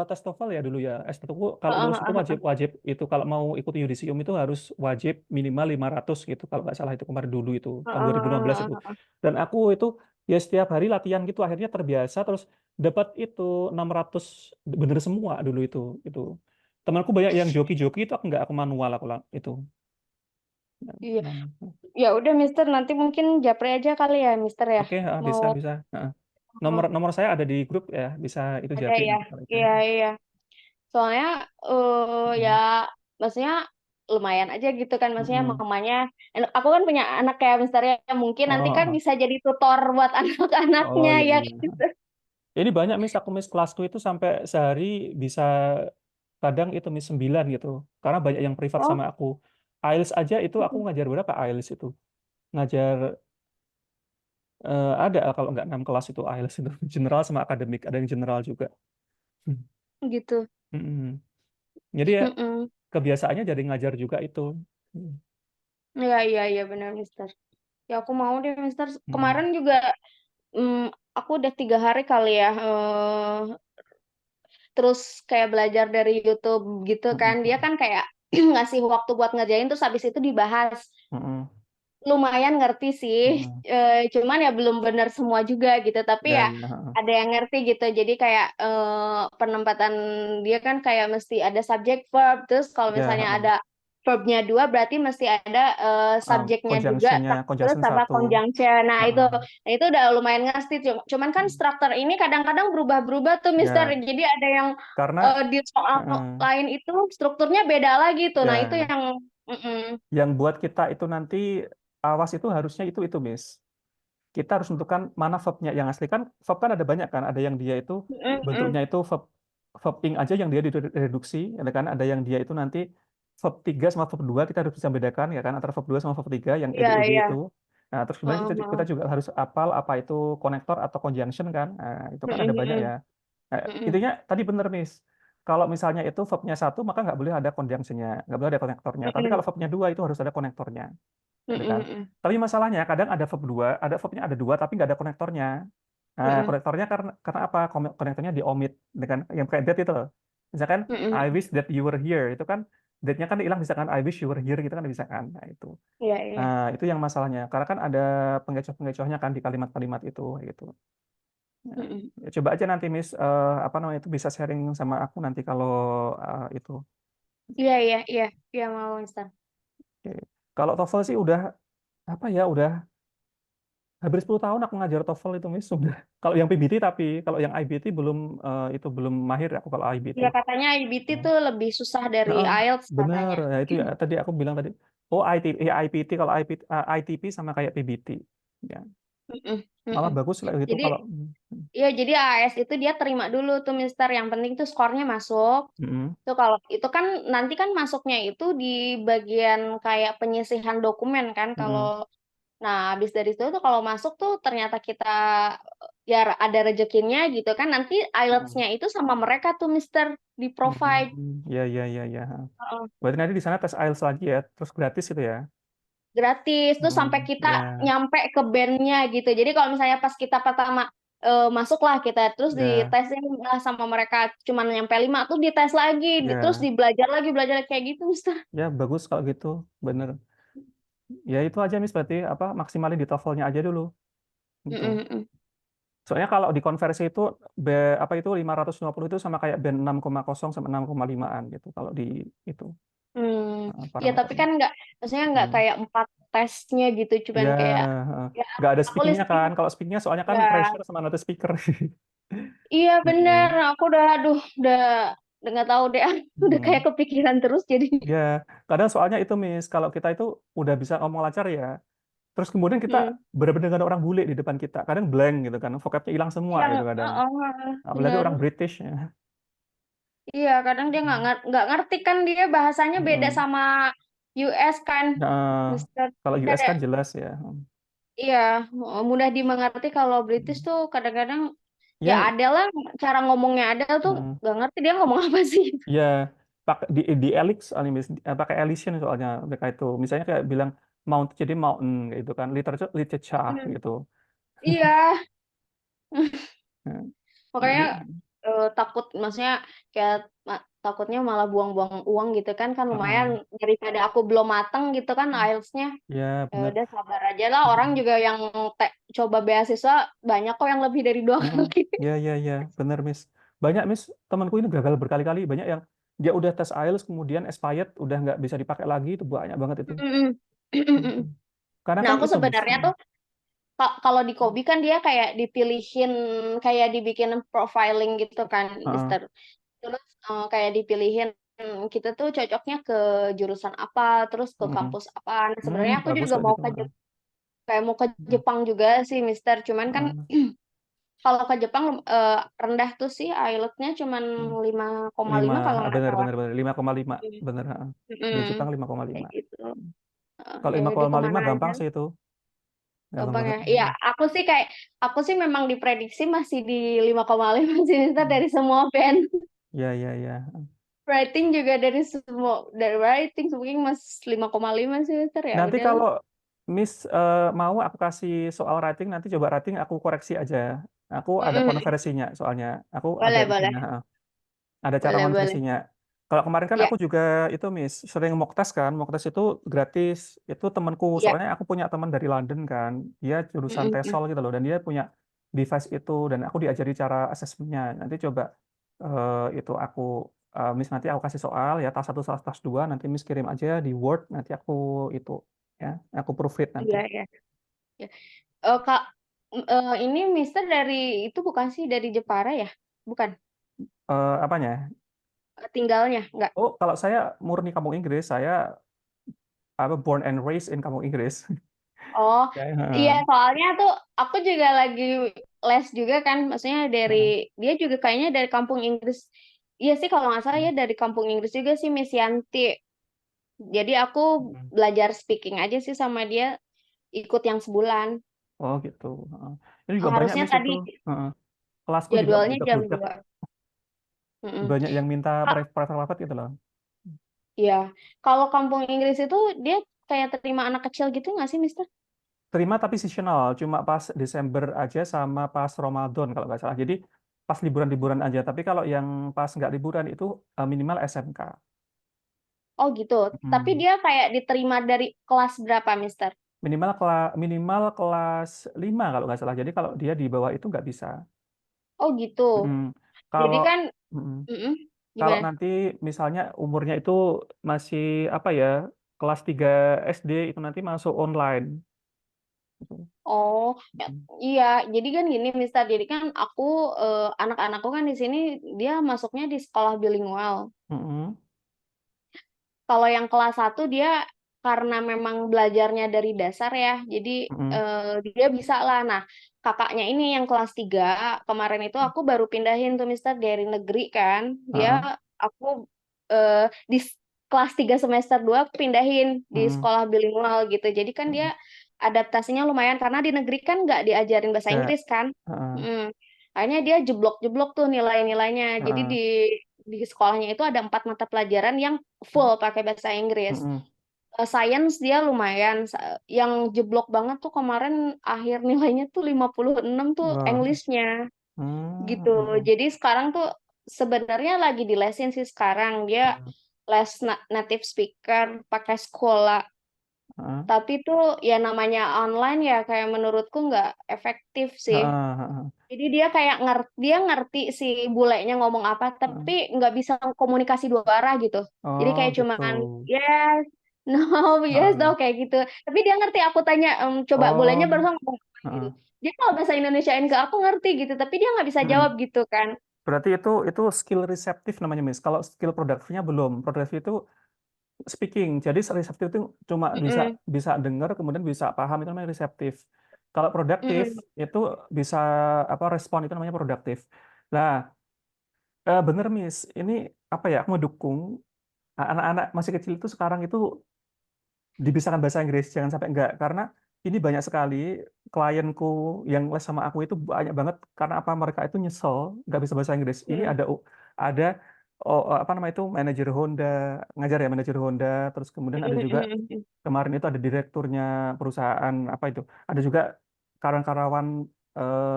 tes TOEFL ya dulu ya. S1 ku kalau lulus itu wajib wajib itu kalau mau ikut yudisium itu harus wajib minimal 500 gitu kalau nggak salah itu kemarin dulu itu tahun 2015 itu. Dan aku itu ya setiap hari latihan gitu akhirnya terbiasa terus dapat itu 600 bener semua dulu itu. Temanku banyak yang joki-joki itu aku manual itu. Iya, ya udah Mister nanti mungkin japri aja kali ya Mister ya. Oke, Mau bisa bisa. Nomor nomor saya ada di grup ya, bisa itu ada japri ya. nanti kalau itu. Iya, iya. Soalnya ya Mm. maksudnya lumayan aja gitu kan, maksudnya Mm-mm. mamanya, aku kan punya anak kayak Mister ya, mungkin nanti kan Oh, bisa jadi tutor buat oh anak-anaknya ya ya iya. gitu. Ini banyak Miss kelasku itu sampai sehari bisa kadang itu Miss 9 gitu. Karena banyak yang privat Oh, sama aku. IELTS aja itu aku ngajar berapa IELTS itu? Ngajar ada kalau nggak 6 kelas itu IELTS itu. General sama akademik, ada yang general juga. Hmm. gitu. Mm-mm. Jadi ya Mm-mm. kebiasaannya jadi ngajar juga itu. Hmm. Iya, iya, iya, benar, Mister. Ya, aku mau deh, Mister. Hmm. Kemarin juga, mm, aku udah 3 hari kali ya, terus kayak belajar dari YouTube gitu kan. Dia Mm-mm. kan kayak ngasih waktu buat ngerjain, terus habis itu dibahas. Mm-mm. Lumayan ngerti sih, Mm-mm. cuman ya belum benar semua juga gitu. Tapi Ya, ya ya. Ha. ada yang ngerti gitu. Jadi kayak penempatan dia kan kayak mesti ada subjek verb. Terus kalau Ya, misalnya ha. ada verbnya dua, berarti mesti ada subjeknya juga. Conjunctionnya, Terus conjunction sama satu. conjunction. Ha. Nah itu udah lumayan ngerti. Cuman kan struktur ini kadang-kadang berubah-berubah tuh, Mister. Ya, Jadi ada yang karena di soal lain itu strukturnya beda lagi tuh. Nah itu ya yang mm-mm, yang buat kita itu nanti awas itu harusnya itu Miss. Kita harus tentukan mana verbnya yang asli kan verb kan ada banyak kan ada yang dia itu mm-mm, bentuknya itu verb ing aja yang dia direduksi ada kan ada yang dia itu nanti verb 3 sama verb 2 kita harus bisa bedakan ya kan antara verb 2 sama verb 3 yang iya, ed iya. itu nah terus kemudian kita Heeh, juga harus apal apa itu konektor atau conjunction kan nah, itu kan ada banyak ya. heeh. Nah, Mm-mm, intinya tadi bener Miss kalau misalnya itu verbnya satu maka nggak boleh ada conjunctionnya nggak boleh ada konektornya tapi mm-mm, kalau verbnya dua itu harus ada konektornya gitu kan. mm-mm, Tapi masalahnya kadang ada verb dua, ada verbnya ada dua tapi nggak ada konektornya. Nah, mm-mm, konektornya karena apa? Konektornya di omit, dengan yang kayak that itu loh. Misalkan I mm-mm. wish that you were here, itu kan that-nya kan hilang misalkan I wish you were here gitu kan bisa kan. Nah, itu. Iya, iya. Nah, itu yang masalahnya. Karena kan ada pengecoh-pengecohnya kan di kalimat-kalimat itu gitu. Nah, Mm-mm. ya coba aja nanti Miss apa namanya itu bisa sharing sama aku nanti kalau itu. Iya, iya, iya, iya, mau Mister. Oke. Kalau TOEFL sih udah apa ya udah hampir 10 tahun aku ngajar TOEFL itu Miss sudah. Kalau yang PBT tapi kalau yang IBT belum itu belum mahir aku kalau IBT. Ya katanya IBT Ya. tuh lebih susah dari Heeh, IELTS bener katanya. ya itu ya tadi aku bilang tadi. Oh IPT kalau ITP sama kayak PBT. Ya. Mm-mm, Malah mm-mm. bagus lah gitu Jadi, kalau iya, jadi AS itu dia terima dulu tuh Mister. Yang penting tuh skornya masuk. mm, Tuh kalau itu kan nanti kan masuknya itu di bagian kayak penyisihan dokumen kan. Kalau mm, Nah, habis dari itu tuh kalau masuk tuh ternyata kita ya ada rezekinya gitu kan. Nanti mm, IELTS-nya itu sama mereka tuh Mister di provide. ya ya ya ya. Heeh. Berarti nanti di sana tes IELTS lagi ya, terus gratis itu ya. Gratis tuh sampai kita Ya nyampe ke bandnya gitu. Jadi kalau misalnya pas kita pertama masuklah kita terus ya ditesin lah sama mereka cuman nyampe 5 tuh dites lagi, terus ya belajar lagi kayak gitu Mister. ya bagus kalau gitu, bener. Ya itu aja Miss berarti apa maksimalin di TOEFL-nya aja dulu gitu. Mm-mm, mm-mm. Soalnya kalau dikonversi itu apa itu 550 itu sama kayak band 6,0 sampai 6,5-an gitu kalau di itu Ya tapi parameternya. kan maksudnya nggak Hmm. kayak 4 tesnya gitu, cuman Ya, kayak ya nggak ada aku speakingnya listening kan. Kalau speakingnya soalnya kan ya. pressure sama native speaker. Iya bener, Hmm. aku udah nggak tahu deh, udah kayak Hmm. kepikiran terus jadi. Ya, kadang soalnya itu Miss, kalau kita itu udah bisa ngomong lancar ya, terus kemudian kita Hmm. benar-benar dengan orang bule di depan kita, kadang blank gitu kan, vocabnya hilang semua Yang gitu kadang. Apalagi bener. orang British ya. Iya, kadang dia Hmm. nggak ngerti kan, dia bahasanya beda Hmm. sama US kan, Nah, Mister. kalau Jadi US ada, kan jelas ya. iya, mudah dimengerti. Kalau British tuh kadang-kadang ya Ya, ada lah cara ngomongnya, ada tuh hmm, nggak ngerti dia ngomong apa sih. ya pakai di Elix Miss, pakai Elysian soalnya mereka itu. Misalnya kayak bilang mount jadi mountain gitu kan, literature literature Hmm. gitu. Iya, Nah, makanya jadi takut, maksudnya kayak takutnya malah buang-buang uang gitu kan, kan lumayan heeh, daripada aku belum mateng gitu kan IELTS-nya. ya Ya benar. udah sabar aja lah, orang Mm-mm. juga yang coba beasiswa banyak kok yang lebih dari 2 Mm-mm. kali. Ya ya ya benar Miss. Banyak Miss temanku ini gagal berkali-kali. Banyak yang dia udah tes IELTS kemudian expired udah nggak bisa dipakai lagi itu banyak banget itu. Mm-mm. Mm-mm. Karena Nah kan aku itu Miss. sebenarnya tuh kalau di Kobi kan dia kayak dipilihin, kayak dibikin profiling gitu kan, Heeh. Mister. Terus kayak dipilihin kita tuh cocoknya ke jurusan apa, terus ke Mm-mm. kampus apa. Nah, sebenarnya aku Bagus juga kok mau gitu. ke kayak mau ke Jepang juga sih, Mister. Cuman kan Heeh. kalau ke Jepang rendah tuh sih IELTS-nya cuman Hmm. 5,5 kalau nggak Bener salah. bener bener 5,5 Mm. bener. Heeh. Di Mm-mm. Jepang 5,5. Kayak gitu. Kalau Ya udah 5,5 kemana aja gampang sih itu, gampang gampang banget. ya. Iya, aku sih memang diprediksi masih di 5,5 sih, Mister, dari semua band. Ya ya ya. Writing juga dari writing speaking mas 5,5 sih, Mister, ya Nanti udahlah. kalau Miss mau aku kasih soal writing, nanti coba writing aku koreksi aja. Aku ada Mm-mm. konversinya soalnya. Aku ada Boleh, boleh. ininya. Ada cara Boleh, boleh. konversinya. Kalau kemarin kan Ya, aku juga itu Miss sering mock test kan, mock test itu gratis. Itu temanku, ya. soalnya aku punya teman dari London kan, dia jurusan Mm-mm. TESOL gitu loh, dan dia punya device itu, dan aku diajari cara asesmennya. Nanti coba itu aku Miss nanti aku kasih soal ya tas satu tas dua, nanti Miss kirim aja di Word, nanti aku itu ya aku proofread nanti. Iya, iya. Ya. Kak, ini Mister dari itu bukan sih dari Jepara ya? Bukan. Apanya? Tinggalnya, enggak. Oh, kalau saya murni kampung Inggris, saya born and raised in kampung Inggris. Oh, Saya, iya soalnya tuh aku juga lagi les juga kan, maksudnya dari heeh. dia juga kayaknya dari kampung Inggris. Iya sih kalau nggak salah ya dari kampung Inggris juga sih Miss Yanti. Jadi aku Mm. belajar speaking aja sih sama dia, ikut yang sebulan. Oh gitu. Heeh. Ini juga banyak Harusnya Miss itu. tadi Heeh. Kelasku juga jadwalnya juga jam budak, 2. Mm-mm. banyak yang minta Kak, private gitu loh. ya, kalau kampung Inggris itu dia kayak terima anak kecil gitu nggak sih, Mister? Terima tapi seasonal, cuma pas Desember aja sama pas Ramadan kalau nggak salah. Jadi pas liburan-liburan aja. Tapi kalau yang pas nggak liburan itu minimal SMK. Oh gitu. Tapi Hmm. dia kayak diterima dari kelas berapa, Mister? Minimal kelas 5 kalau nggak salah. Jadi kalau dia di bawah itu nggak bisa. Oh gitu. Mm. Jadi Kalau kan, mm. mm-mm, Kalau gimana? nanti misalnya umurnya itu masih apa ya, kelas 3 SD itu nanti masuk online. Oh, ya, Mm. iya. Jadi kan gini, Mister. Jadi kan anak-anakku kan di sini dia masuknya di sekolah bilingual. Mm-mm. Kalau yang kelas 1 dia karena memang belajarnya dari dasar ya, jadi Mm-mm. dia bisa lah. Nah, kakaknya ini yang kelas 3 kemarin itu aku baru pindahin tuh Mister dari negeri kan. Heeh. Aku di kelas 3 semester 2 aku pindahin di Mm-mm. sekolah bilingual gitu. Jadi kan Mm-mm. dia adaptasinya lumayan karena di negeri kan nggak diajarin bahasa Ya. Inggris kan. Heeh. Mm. Akhirnya dia jeblok-jeblok tuh nilai-nilainya. Jadi Heeh. di sekolahnya itu ada 4 mata pelajaran yang full pakai bahasa Inggris. Mm-mm. Science dia lumayan. Yang jeblok banget tuh kemarin akhir nilainya tuh 56 tuh Wah. English-nya Mm, gitu. mm, Jadi sekarang tuh sebenarnya lagi dilesin sih sekarang. Dia mm. les native speaker pakai sekolah. Heeh. Tapi tuh ya namanya online ya kayak menurutku nggak efektif sih. Heeh. Heeh. Jadi dia ngerti si bulenya ngomong apa, Heeh. tapi nggak bisa komunikasi 2 arah gitu. Jadi Oh kayak gitu. cuman yes, no, yes, no Heeh. kayak gitu. Tapi dia ngerti aku tanya, coba bulenya Oh. barusan ngomong apa gitu. Heeh. Dia kalau bahasa Indonesiain ke aku ngerti gitu, tapi dia nggak bisa Mm. jawab gitu kan. Berarti itu skill reseptif namanya, Miss. Kalau skill produktifnya belum. Produktif itu speaking. Jadi reseptif itu cuma bisa Mm-mm, bisa dengar kemudian bisa paham, itu namanya reseptif. Kalau produktif mm-mm. itu bisa apa, respon, itu namanya produktif. Nah, bener Miss. Ini apa ya? Aku mendukung anak-anak masih kecil itu sekarang itu dibisakan bahasa Inggris, jangan sampai enggak, karena ini banyak sekali klienku yang les sama aku itu banyak banget karena apa, mereka itu nyesel nggak bisa bahasa Inggris. Ini Mm. ada apa namanya itu, manajer Honda, ngajar ya manajer Honda, terus kemudian ada Mm-mm, juga mm-mm, kemarin itu ada direkturnya perusahaan apa itu, ada juga karyawan-karyawan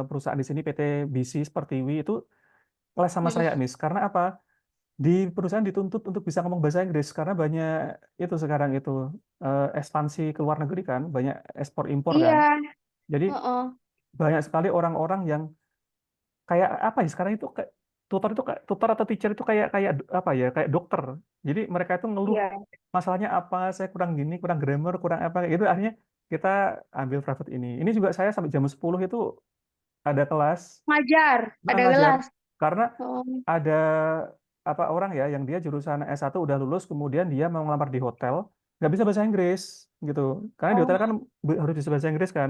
perusahaan di sini PT BC seperti Wi itu les sama mm-mm. saya Miss, karena apa, di perusahaan dituntut untuk bisa ngomong bahasa Inggris karena banyak itu sekarang itu ekspansi ke luar negeri kan, banyak ekspor impor kan. Iya, Jadi heeh. banyak sekali orang-orang yang kayak apa ya sekarang itu, kayak tutor itu, kayak tutor atau teacher itu kayak kayak apa ya, kayak dokter. Jadi mereka itu ngeluh Iya. masalahnya apa, saya kurang gini, kurang grammar, kurang apa kayak gitu. Akhirnya kita ambil private ini. Ini juga saya sampai jam 10 itu ada kelas, Ngajar, ada ngajar gelas. karena Oh, ada apa orang ya yang dia jurusan S1 udah lulus kemudian dia mau ngelamar di hotel nggak bisa bahasa Inggris gitu karena di hotel Oh, kan harus bisa bahasa Inggris kan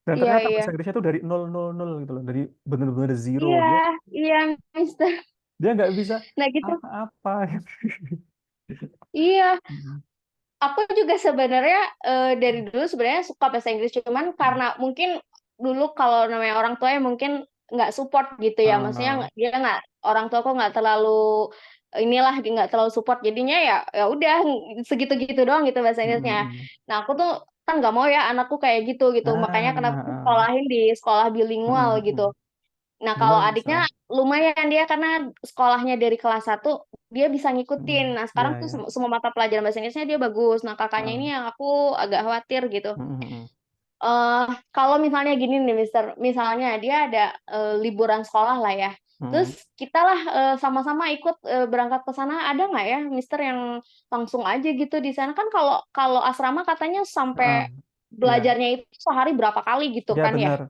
dan iya, ternyata iya. bahasa Inggrisnya itu dari nol nol nol gitu loh dari bener-bener zero Iya, dia iya, Mister. dia nggak bisa Nah gitu. apa-apa. Iya, Mm, aku juga sebenarnya dari dulu sebenarnya suka bahasa Inggris, cuman mm. karena mungkin dulu kalau namanya orang tua ya mungkin nggak support gitu ya, maksudnya Ah, dia nggak, orang tua kok nggak terlalu inilah, dia nggak terlalu support, jadinya ya ya udah segitu-gitu doang gitu bahasa mm, mm, Inggrisnya. mm. Nah aku tuh kan nggak mau ya anakku kayak gitu gitu, makanya Ah, kenapa aku ah. sekolahin di sekolah Mm, bilingual mm, gitu. mm. Nah, kalau Bener adiknya bisa. lumayan dia karena sekolahnya dari kelas 1 dia bisa ngikutin. Mm, Nah, sekarang ya tuh ya. semua mata pelajaran bahasa Inggrisnya dia bagus. Nah, kakaknya Ah, ini yang aku agak khawatir gitu. mm, mm, mm. eh Kalau misalnya gini nih, Mister, misalnya dia ada liburan sekolah lah ya. Terus Mm. kita lah sama-sama ikut berangkat ke sana, ada nggak ya, Mister, yang langsung aja gitu di sana? Kan kalau kalau asrama katanya sampai Ah, ya. belajarnya itu sehari berapa kali gitu Ya kan ya? benar.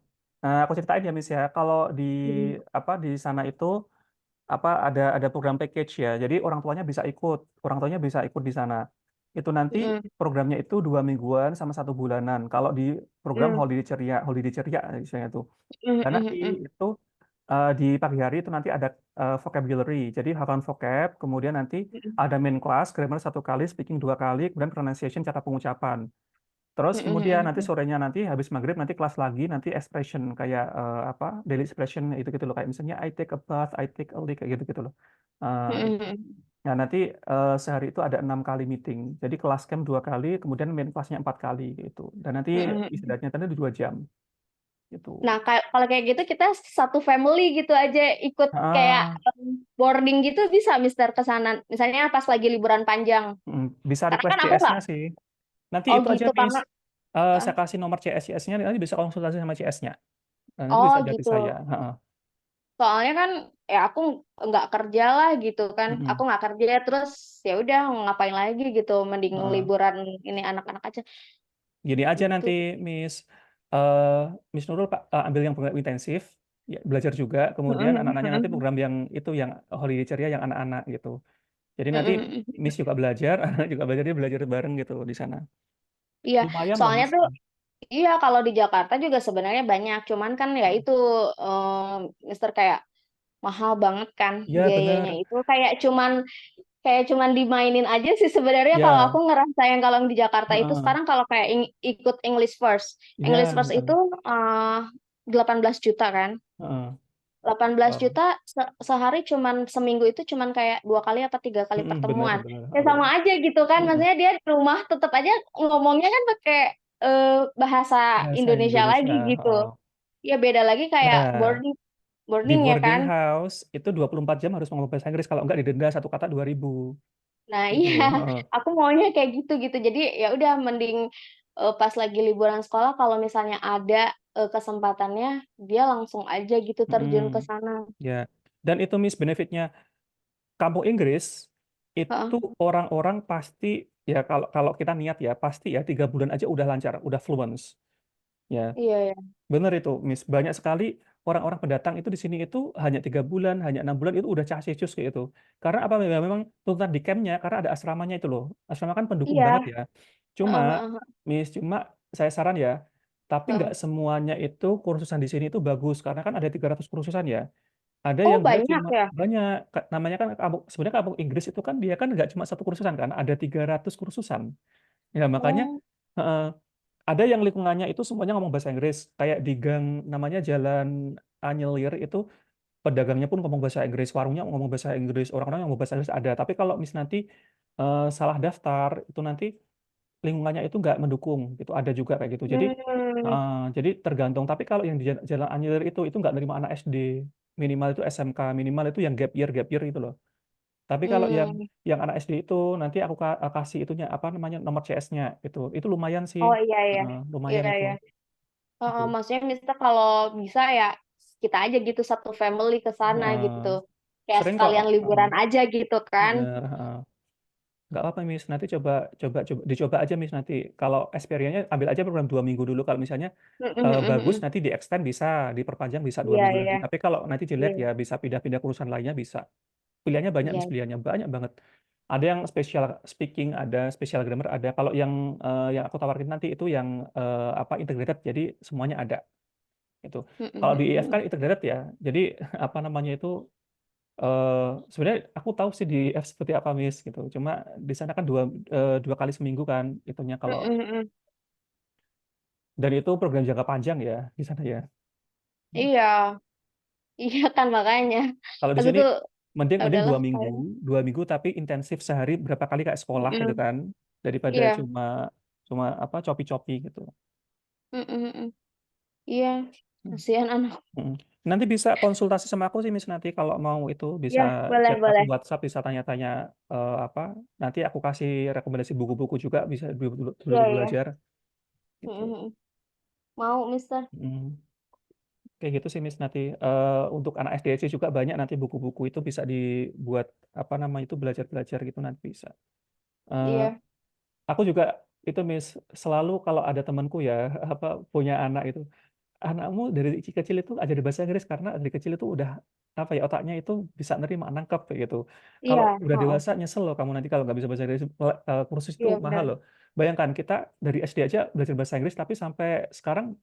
Nah, aku ceritain ya Miss ya. Kalau di Mm-mm. apa di sana itu apa ada program package ya. Jadi orang tuanya bisa ikut di sana. Itu nanti Mm-mm. programnya itu 2 mingguan sama 1 bulanan. Kalau di program holiday ceria misalnya itu. Dan nanti Mm-mm. itu di pagi hari itu nanti ada vocabulary. Jadi hafal vocab, kemudian nanti Mm-mm. ada main class, grammar 1 kali, speaking 2 kali, kemudian pronunciation cara pengucapan. Terus kemudian nanti Mm-mm. sorenya nanti habis maghrib nanti kelas lagi nanti expression kayak apa daily expression itu gitu loh kayak misalnya I take a bath, I take a leak kayak gitu gitu loh. Itu. Mm-mm. Nah nanti sehari itu ada 6 kali meeting. Jadi kelas camp 2 kali, kemudian main kelasnya 4 kali gitu. Dan nanti Mm-mm. istirahatnya tadi 2 jam gitu. Nah, kalau kayak gitu kita satu family gitu aja ikut kayak Ah, boarding gitu bisa, Mister, ke sana. Misalnya pas lagi liburan panjang. bisa Karena request kan aku nggak, CS-nya sih. Nanti oh itu aja gitu Miss. karena eh, Saya kasih nomor CS-nya nanti bisa konsultasi sama CS-nya. Nanti oh bisa jadi gitu. saya. Heeh. Soalnya kan ya aku nggak kerja lah gitu kan. Aku Mm-mm. nggak kerja terus ya udah ngapain lagi gitu. Mending Heeh. liburan ini anak-anak aja Gini aja gitu. nanti Miss eh Miss Nurul Pak ambil yang program intensif ya, belajar juga kemudian anak-anaknya nanti Mm-mm. program yang itu yang holiday ceria yang anak-anak gitu. Jadi nanti Mm-mm. Miss juga belajar, anak juga belajar dia belajar bareng gitu di sana. Iya, Lumayan loh soalnya Miss. tuh iya, kalau di Jakarta juga sebenarnya banyak, cuman kan ya itu Mister, kayak mahal banget kan Ya biayanya, bener. itu kayak cuman dimainin aja sih sebenarnya. Kalau Ya, aku ngerasa yang kalau di Jakarta itu heeh. sekarang kalau kayak ikut English First. English Ya, First itu 18 juta kan. heeh. 18 Wow. juta sehari, cuman seminggu itu cuman kayak 2 kali apa 3 kali Bener pertemuan. bener. Ya Iya. sama aja gitu kan. Heeh. Maksudnya dia di rumah tetap aja ngomongnya kan pakai bahasa Bahasa Indonesia Indonesia. lagi gitu. Heeh. Ya beda lagi kayak Nah, boarding di boarding ya boarding kan. house itu 24 jam harus ngomong bahasa Inggris kalau enggak didenda 1 kata 2.000 Nah, gitu iya, loh. Heeh. aku maunya kayak gitu gitu. Jadi ya udah mending pas lagi liburan sekolah kalau misalnya ada kesempatannya dia langsung aja gitu terjun ke Mm-mm. sana. Ya, dan itu Miss benefitnya kampung Inggris Heeh. itu orang-orang pasti ya kalau kalau kita niat ya pasti ya 3 bulan aja udah lancar, udah fluent. Ya, Iya ya. bener itu Miss. Banyak sekali orang-orang pendatang itu di sini itu hanya 3 bulan, hanya 6 bulan itu udah casius kayak itu. Karena apa? Memang tuntutan di campnya karena ada asramanya itu loh. Asrama kan pendukung banget Iya. ya. Cuma Heeh, heeh, Miss, cuma saya saran ya. Tapi nggak heeh. semuanya itu kursusan di sini itu bagus karena kan ada 300 kursusan ya. Ada Oh, yang dia banyak cuma ya. banyak namanya kan sebenarnya kampung Inggris itu kan dia kan nggak cuma satu kursusan kan, ada 300 kursusan. Ya makanya Oh, eh, ada yang lingkungannya itu semuanya ngomong bahasa Inggris. Kayak di gang namanya Jalan Anyelir itu pedagangnya pun ngomong bahasa Inggris, warungnya ngomong bahasa Inggris, orang-orang yang ngomong bahasa Inggris ada. Tapi kalau mis nanti salah daftar itu nanti lingkungannya itu nggak mendukung gitu. Ada juga kayak gitu. hmm. Jadi tergantung. Tapi kalau yang di Jalan Anyelir itu nggak nerima anak SD, minimal itu SMK, minimal itu yang gap year gitu loh. Tapi kalau Hmm. yang anak SD itu nanti aku kasih itunya apa namanya nomor CS-nya itu. Itu lumayan sih. Oh iya ya. Lumayan Iya itu. ya. Gitu. Maksudnya Mister kalau bisa ya kita aja gitu satu family ke sana Heeh. gitu. Kayak Sering kok sekalian liburan aja gitu kan. bener. Nggak apa Miss. Nanti coba coba dicoba aja Miss nanti. Kalau experience-nya ambil aja program 2 minggu dulu. Kalau misalnya bagus nanti di extend bisa, diperpanjang bisa dua Iya, minggu lagi. iya, Tapi kalau nanti jelek iya. ya bisa pindah-pindah urusan lainnya bisa. Pilihannya banyak, Iya. Miss, pilihannya banyak banget. Ada yang special speaking, ada special grammar, ada. Kalau yang aku tawarkan nanti itu yang apa integrated, jadi semuanya ada itu. Kalau di IF kan Mm-mm. integrated ya, jadi apa namanya itu sebenarnya aku tahu sih di IF seperti apa, Miss, gitu. Cuma di sana kan dua kali seminggu kan itunya kalau, Mm-mm. dan itu program jangka panjang ya di sana ya. Iya, iya kan makanya. Kalau di Aku sini tuh mending ya mending udahlah. 2 minggu, 2 minggu tapi intensif sehari berapa kali kayak sekolah gitu Mm-mm. kan, daripada Iya. cuma cuma apa copi-copi gitu. Mm-mm. Iya, Hmm. kasihan anak. Mm. Nanti bisa konsultasi sama aku sih, Miss, nanti kalau mau itu bisa Iya, boleh chat aku boleh. WhatsApp, bisa tanya-tanya apa. Nanti aku kasih rekomendasi buku-buku juga bisa dulu, dulu, dulu Iya, dulu iya. belajar gitu. Mm-mm. Mau, Mister. Mm. Kayak gitu sih, Miss, nanti untuk anak SDC juga banyak nanti buku-buku itu bisa dibuat apa namanya itu belajar-belajar gitu nanti bisa. Eh, Iya. aku juga itu, Miss, selalu kalau ada temanku ya apa punya anak itu, anakmu dari kecil itu ajar bahasa Inggris karena dari kecil itu udah apa ya otaknya itu bisa nerima nangkep kayak gitu. Kalau Iya, udah heeh. dewasa nyesel loh kamu nanti kalau nggak bisa bahasa Inggris, kursus itu Iya, mahal benar. loh. Bayangkan kita dari SD aja belajar bahasa Inggris tapi sampai sekarang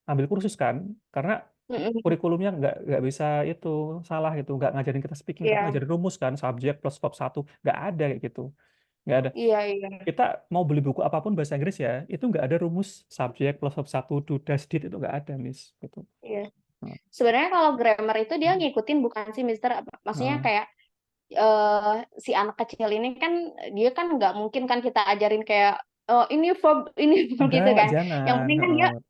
ambil kursus kan karena Mm-mm. kurikulumnya nggak bisa itu salah gitu, nggak ngajarin kita speaking tapi Iya. ngajarin rumus kan, subjek plus verb satu, nggak ada kayak gitu, nggak ada. Iya, iya. Kita mau beli buku apapun bahasa Inggris ya itu nggak ada rumus subjek plus verb satu do dash did itu nggak ada, Miss, gitu. Iya. Nah, Sebenarnya kalau grammar itu dia ngikutin bukan sih, Mister? Maksudnya nah. kayak si anak kecil ini kan dia kan nggak mungkin kan kita ajarin kayak oh ini verb ini verb gitu Enggak, kan. Yang jangan. penting kan dia Heeh.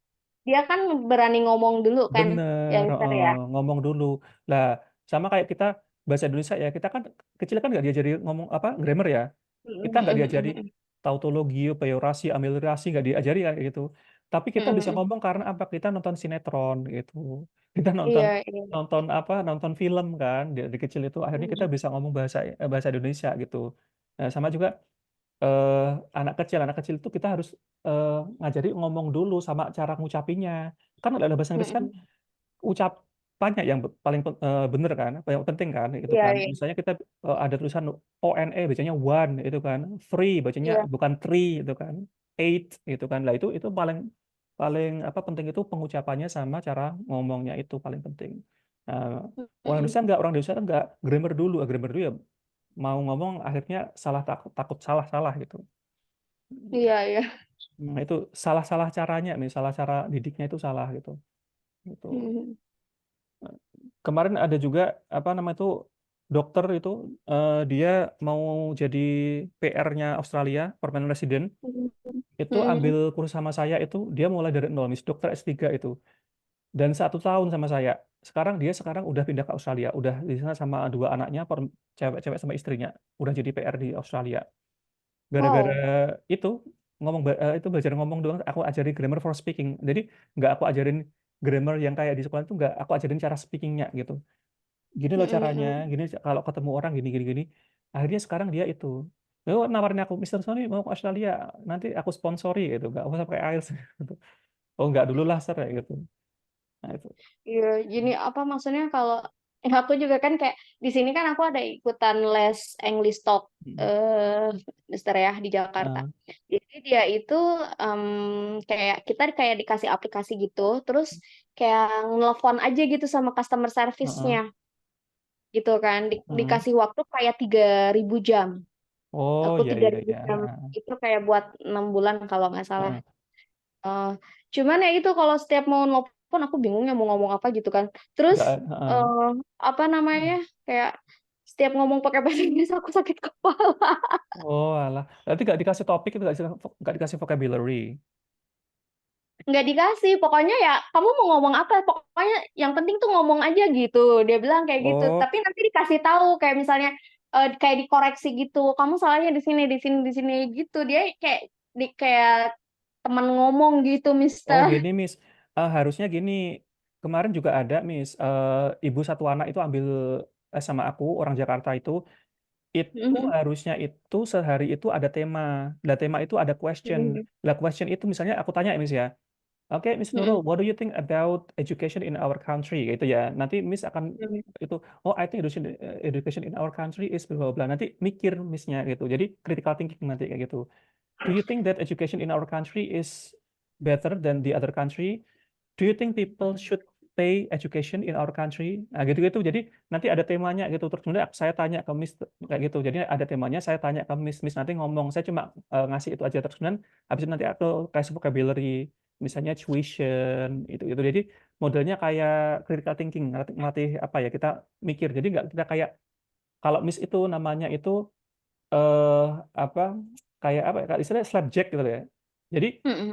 dia kan berani ngomong dulu kan, ya Bener, Mister heeh. ya. Ngomong dulu. Lah, sama kayak kita bahasa Indonesia ya, kita kan kecil kan nggak diajari ngomong apa grammar ya. Kita nggak diajari tautologi, peorasi, ameliorasi, nggak diajari kayak gitu. Tapi kita bisa ngomong karena apa? Kita nonton sinetron gitu. Kita nonton Iya, iya. nonton apa? Nonton film kan. Dari kecil itu akhirnya kita bisa ngomong bahasa Indonesia gitu. Nah, sama juga eh, anak kecil itu kita harus ngajari ngomong dulu sama cara ngucapinnya. Kan dalam bahasa Inggris kan ucapannya yang bener kan, apa yang penting kan, itu Iya, kan. iya. Misalnya kita ada tulisan ONE bacanya one itu kan, three bacanya Iya. bukan three itu kan, eight itu kan. Lah itu paling paling apa penting itu pengucapannya sama cara ngomongnya itu paling penting. Nah, orang Indonesia kan enggak grammar dulu ya mau ngomong akhirnya salah takut takut salah salah gitu. Iya, iya. Nah, itu salah-salah caranya nih, salah cara didiknya itu salah gitu. Gitu. Kemarin ada juga apa nama itu dokter itu dia mau jadi PR-nya Australia, permanent resident, itu ambil kursus sama saya itu dia mulai dari nol, Miss, dokter S3 itu. Dan 1 tahun sama saya. Sekarang udah pindah ke Australia, udah di sana sama dua anaknya, cewek-cewek sama istrinya, udah jadi PR di Australia. Gara-gara Wow. itu itu belajar ngomong doang, aku ajari grammar for speaking. Jadi nggak aku ajarin grammar yang kayak di sekolah itu, nggak aku ajarin cara speakingnya gitu. Gini loh caranya, gini kalau ketemu orang gini gini gini. Akhirnya sekarang dia itu, nawarin aku, Mister Sony mau ke Australia, nanti aku sponsori gitu, nggak usah pakai IELTS gitu. Oh nggak dulu lah Sir kayak gitu. Nah itu. Iya, gini apa maksudnya kalau aku juga kan kayak di sini kan aku ada ikutan les English Talk Mm. eh Mister ya di Jakarta. Nah, Jadi dia itu kayak kita kayak dikasih aplikasi gitu, terus kayak nelfon aja gitu sama customer heeh. service-nya gitu kan. Mm. Dikasih waktu kayak 3.000 jam. Oh Aku ya tiga ya ribu ya. jam Heeh. itu kayak buat 6 bulan kalau nggak salah. Heeh. Eh, cuman ya itu kalau setiap mau nelfon aku bingung ya mau ngomong apa gitu kan. Terus Nggak, heeh. eh apa namanya kayak setiap ngomong pakai bahasa Inggris aku sakit kepala. Oh alah, berarti nggak dikasih topik itu, nggak dikasih vocabulary. Nggak dikasih, pokoknya ya kamu mau ngomong apa, pokoknya yang penting tuh ngomong aja gitu. Dia bilang kayak gitu. Oh, Tapi nanti dikasih tahu kayak misalnya kayak dikoreksi gitu. Kamu salahnya di sini, di sini, di sini gitu. Dia kayak kayak teman ngomong gitu, oh Mister. gini, Miss. Harusnya gini. Kemarin juga ada, Miss. Ibu satu anak itu ambil sama aku orang Jakarta itu harusnya itu sehari itu ada tema. Lah tema itu ada question. Lah question itu misalnya aku tanya, Miss ya. Oke, Miss Mm-mm. Nurul, what do you think about education in our country? Gitu ya. Nanti Miss akan Mm. itu, oh I think education in our country is bla bla bla. Nanti mikir Missnya gitu. Jadi critical thinking nanti kayak gitu. Do you think that education in our country is better than the other country? Do you think people should pay education in our country? Nah, gitu-gitu. Jadi nanti ada temanya gitu. Terus kemudian saya tanya ke Miss kayak gitu. Jadi ada temanya, saya tanya ke Miss. Miss nanti ngomong. Saya cuma ngasih itu aja. Terus kemudian habis itu nanti aku kasih vocabulary, misalnya tuition, itu. Jadi modelnya kayak critical thinking, ngelatih apa ya? Kita mikir. Jadi nggak kita kayak kalau Miss itu namanya itu eh apa kayak apa ya? Kayak istilahnya slapjack gitu ya. Jadi Mm-mm.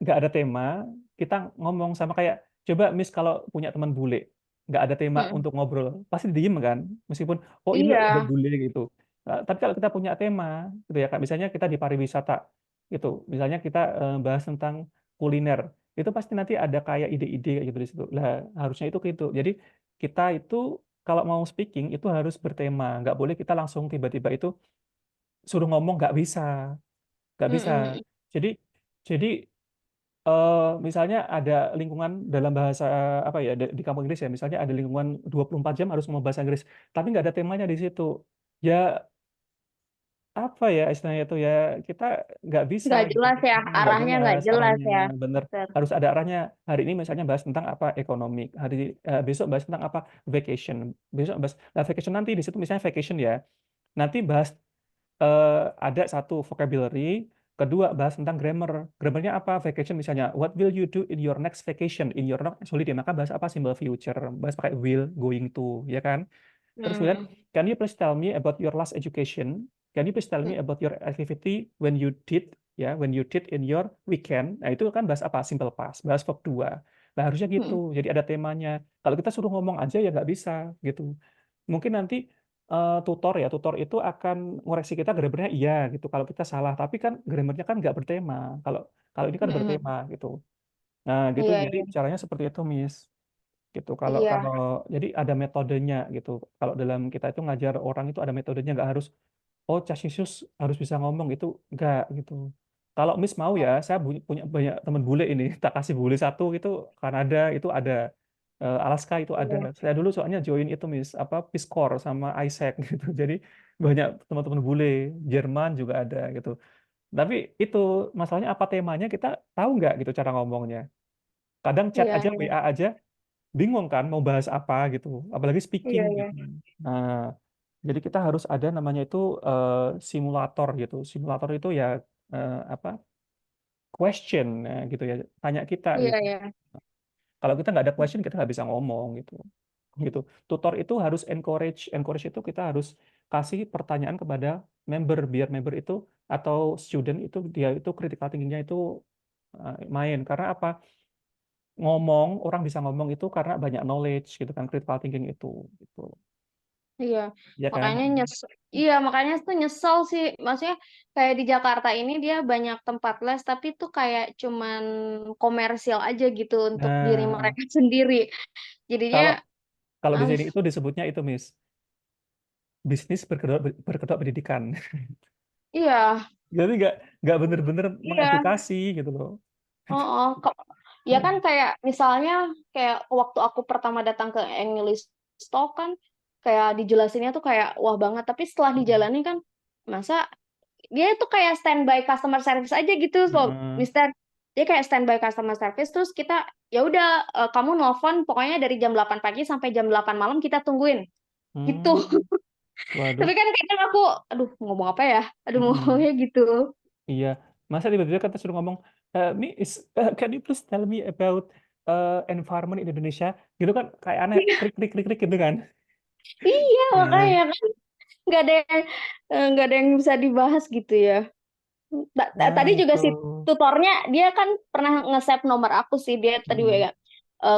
nggak ada tema, kita ngomong sama kayak coba Miss kalau punya teman bule nggak ada tema Mm-mm. untuk ngobrol pasti diem kan, meskipun oh ini loh udah Iya. bule gitu. Nah, tapi kalau kita punya tema gitu ya Kak, misalnya kita di pariwisata gitu, misalnya kita bahas tentang kuliner, itu pasti nanti ada kayak ide-ide kayak gitu di situ lah, harusnya itu gitu. Jadi kita itu kalau mau speaking itu harus bertema, nggak boleh kita langsung tiba-tiba itu suruh ngomong, nggak bisa. Mm-mm. Jadi jadi misalnya ada lingkungan dalam bahasa apa ya di kampung Inggris ya, misalnya ada lingkungan 24 jam harus ngomong bahasa Inggris, tapi nggak ada temanya di situ. Ya apa ya istilahnya itu ya, kita nggak bisa Nggak gitu. jelas ya, Nggak arahnya nggak jelas jelas arahnya, ya. bener. Ter. Harus ada arahnya. Hari ini misalnya bahas tentang apa ekonomi, besok bahas tentang apa vacation, besok bahas vacation nanti di situ misalnya vacation ya. Nanti bahas ada satu vocabulary, kedua bahas tentang grammar. Grammarnya apa? Vacation misalnya. What will you do in your next vacation? In your next holiday. Maka bahas apa? Simple future. Bahas pakai will, going to, ya kan? Terus kemudian, Mm. can you please tell me about your last education? Can you please tell me Mm. about your activity when you did, ya, when you did in your weekend? Nah, itu kan bahas apa? Simple past, bahas verb 2. Nah, harusnya Mm. gitu. Jadi ada temanya. Kalau kita suruh ngomong aja ya nggak bisa gitu. Mungkin nanti tutor itu akan ngoreksi kita grammarnya iya gitu kalau kita salah, tapi kan grammarnya kan nggak bertema. Kalau kalau ini kan Mm. bertema gitu. Nah, gitu. Iya, Jadi iya, caranya seperti itu, Miss. Gitu. Kalau iya. kalau jadi ada metodenya gitu. Kalau dalam kita itu ngajar orang itu ada metodenya, nggak harus oh Cassius harus bisa ngomong, itu enggak gitu. Kalau Miss mau ya, saya punya banyak teman bule ini, tak kasih bule satu itu Kanada itu ada, Alaska itu ada. Iya, Saya dulu soalnya join itu Miss, apa Peace Corps sama ISAC gitu. Jadi banyak teman-teman bule, Jerman juga ada gitu. Tapi itu masalahnya apa temanya kita tahu nggak gitu cara ngomongnya. Kadang chat iya, aja, iya, WA aja, bingung kan mau bahas apa gitu. Apalagi speaking iya, iya. gitu. Nah, jadi kita harus ada namanya itu simulator gitu. Simulator itu ya apa question gitu ya, tanya kita Iya, gitu. iya. Kalau kita nggak ada question kita nggak bisa ngomong gitu. Gitu. Tutor itu harus encourage itu kita harus kasih pertanyaan kepada member biar member itu atau student itu dia itu critical thinking-nya itu main. Karena apa? Ngomong orang bisa ngomong itu karena banyak knowledge gitu kan, critical thinking itu gitu. Iya, Ya kan? makanya nyesel. Iya, makanya tuh nyesel sih. Maksudnya kayak di Jakarta ini dia banyak tempat les, tapi tuh kayak cuman komersial aja gitu untuk diri Nah, mereka sendiri. Jadinya kalau kalau di males. sini itu disebutnya itu, Miss, bisnis berkedok pendidikan. Iya, Jadi nggak bener-bener iya. mengedukasi gitu loh. Oh, oh. Ya kan kayak misalnya kayak waktu aku pertama datang ke English Talk kan kayak dijelasinnya tuh kayak wah banget. Tapi setelah dijalani kan masa dia itu kayak standby customer service aja gitu loh, Heeh. Mister. Dia kayak standby customer service terus kita ya udah kamu nelfon pokoknya dari jam 8 pagi sampai jam 8 malam kita tungguin gitu. Hmm, Tapi waduh. kan kadang aku aduh ngomong apa ya? Aduh Mm-mm. ngomongnya gitu. Iya, masa tiba-tiba kita suruh ngomong, can you please tell me about environment in Indonesia? Gitu kan kayak aneh, krik krik krik krik gitu kan. Iya Nah, makanya kan nggak ada yang nggak ada yang bisa dibahas gitu ya. nah Tadi juga itu. si tutornya dia kan pernah nge-save nomor aku sih dia tadi Mm-mm. WA.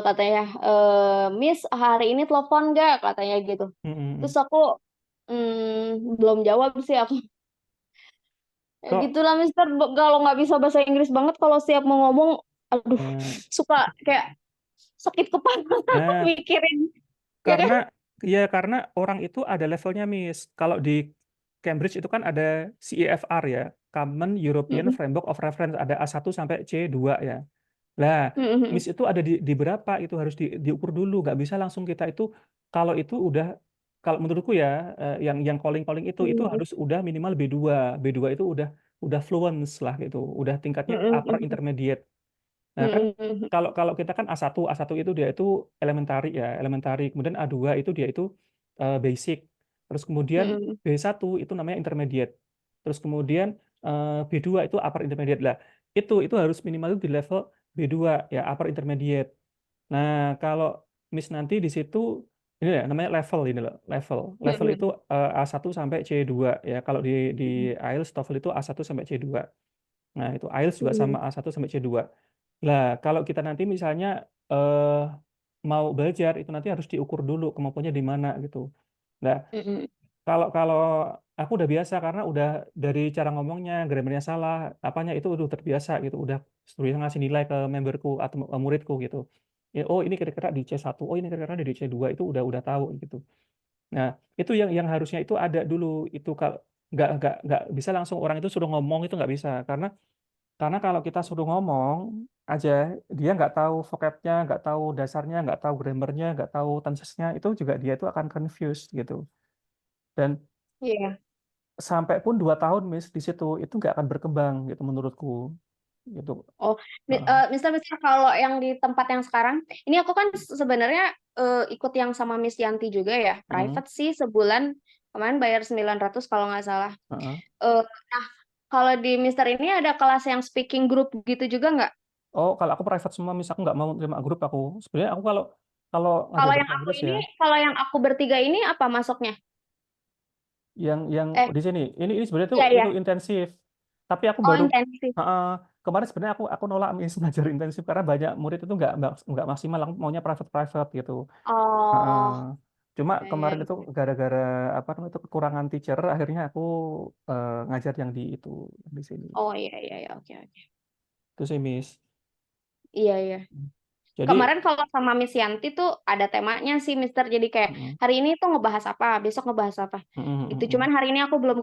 Katanya Miss hari ini telepon nggak katanya gitu. Terus Mm-mm. aku belum jawab sih aku. Ya Kok gitulah Mister. Kalau nggak bisa bahasa Inggris banget kalau siap mau ngomong, aduh eh, suka kayak sakit kepala nah mikirin ya kan. karena karena orang itu ada levelnya, Miss. Kalau di Cambridge itu kan ada CEFR ya, Common European Mm-mm. Framework of Reference, ada A1 sampai C2 ya. Lah, Mhm, miss itu ada di berapa itu harus diukur dulu, nggak bisa langsung kita itu kalau itu udah kalau menurutku ya yang calling-calling itu mhm, harus udah minimal B2. B2 itu udah fluent lah gitu, udah tingkatnya mhm, upper mhm, intermediate. Nah, kan mhm, mhm, kalau kalau kita kan A1 itu dia itu elementary ya, elementary. Kemudian A2 itu dia itu basic. Terus kemudian mhm, B1 itu namanya intermediate. Terus kemudian B2 itu upper intermediate lah. Itu harus minimal di level B2 ya, upper intermediate. Nah, kalau Miss nanti di situ ini ya namanya level ini loh, level. Level itu mhm, A1 sampai C2 ya. Kalau di mhm, IELTS TOEFL itu A1 sampai C2. Nah, itu IELTS juga sama mhm, A1 sampai C2. Lah, kalau kita nanti misalnya eh, mau belajar itu nanti harus diukur dulu kemampuannya di mana gitu. Nah, mhm. kalau kalau aku udah biasa karena udah dari cara ngomongnya, grammarnya salah, apanya itu udah terbiasa gitu, udah bisa ngasih nilai ke memberku atau muridku gitu. Ya, oh ini kira-kira di C1, oh ini kira-kira di C2 itu udah tahu gitu. Nah, itu yang harusnya itu ada dulu itu kalau nggak bisa langsung orang itu suruh ngomong itu nggak bisa karena kalau kita suruh ngomong aja, dia nggak tahu vocabnya, nggak tahu dasarnya, nggak tahu grammarnya, nggak tahu tensesnya, itu juga dia itu akan confused gitu. Dan Iya. sampai pun 2 tahun, Miss, di situ, itu nggak akan berkembang gitu menurutku. Gitu. Oh, Heeh. misal kalau yang di tempat yang sekarang, ini aku kan sebenarnya ikut yang sama Miss Yanti juga ya, Heeh. private sih sebulan kemarin bayar 900 kalau nggak salah. Heeh. Nah, kalau di Mister ini ada kelas yang speaking group gitu juga nggak? Oh, kalau aku private semua, Miss, aku nggak mau terima grup aku. Sebenarnya aku kalau kalau ngajar Kalau yang bahasa aku Inggris ya, ini, kalau yang aku bertiga ini apa masuknya? yang Eh, di sini, ini sebenarnya iya itu iya. intensif. Tapi aku Oh, baru intensif. heeh, kemarin sebenarnya aku nolak Miss ngajar intensif karena banyak murid itu nggak maksimal, aku maunya private private gitu. Heeh. Oh, Cuma iya iya. kemarin itu Iya. gara-gara apa namanya itu kekurangan teacher, akhirnya aku ngajar yang di itu yang di sini. Oh iya iya iya. Oke oke. Itu sih Miss. Iya iya. Jadi, Kemarin kalau sama Miss Yanti tuh ada temanya sih Mister. Jadi kayak mm, hari ini tuh ngebahas apa, besok ngebahas apa. mm, mm, Itu mm, cuman mm. hari ini aku belum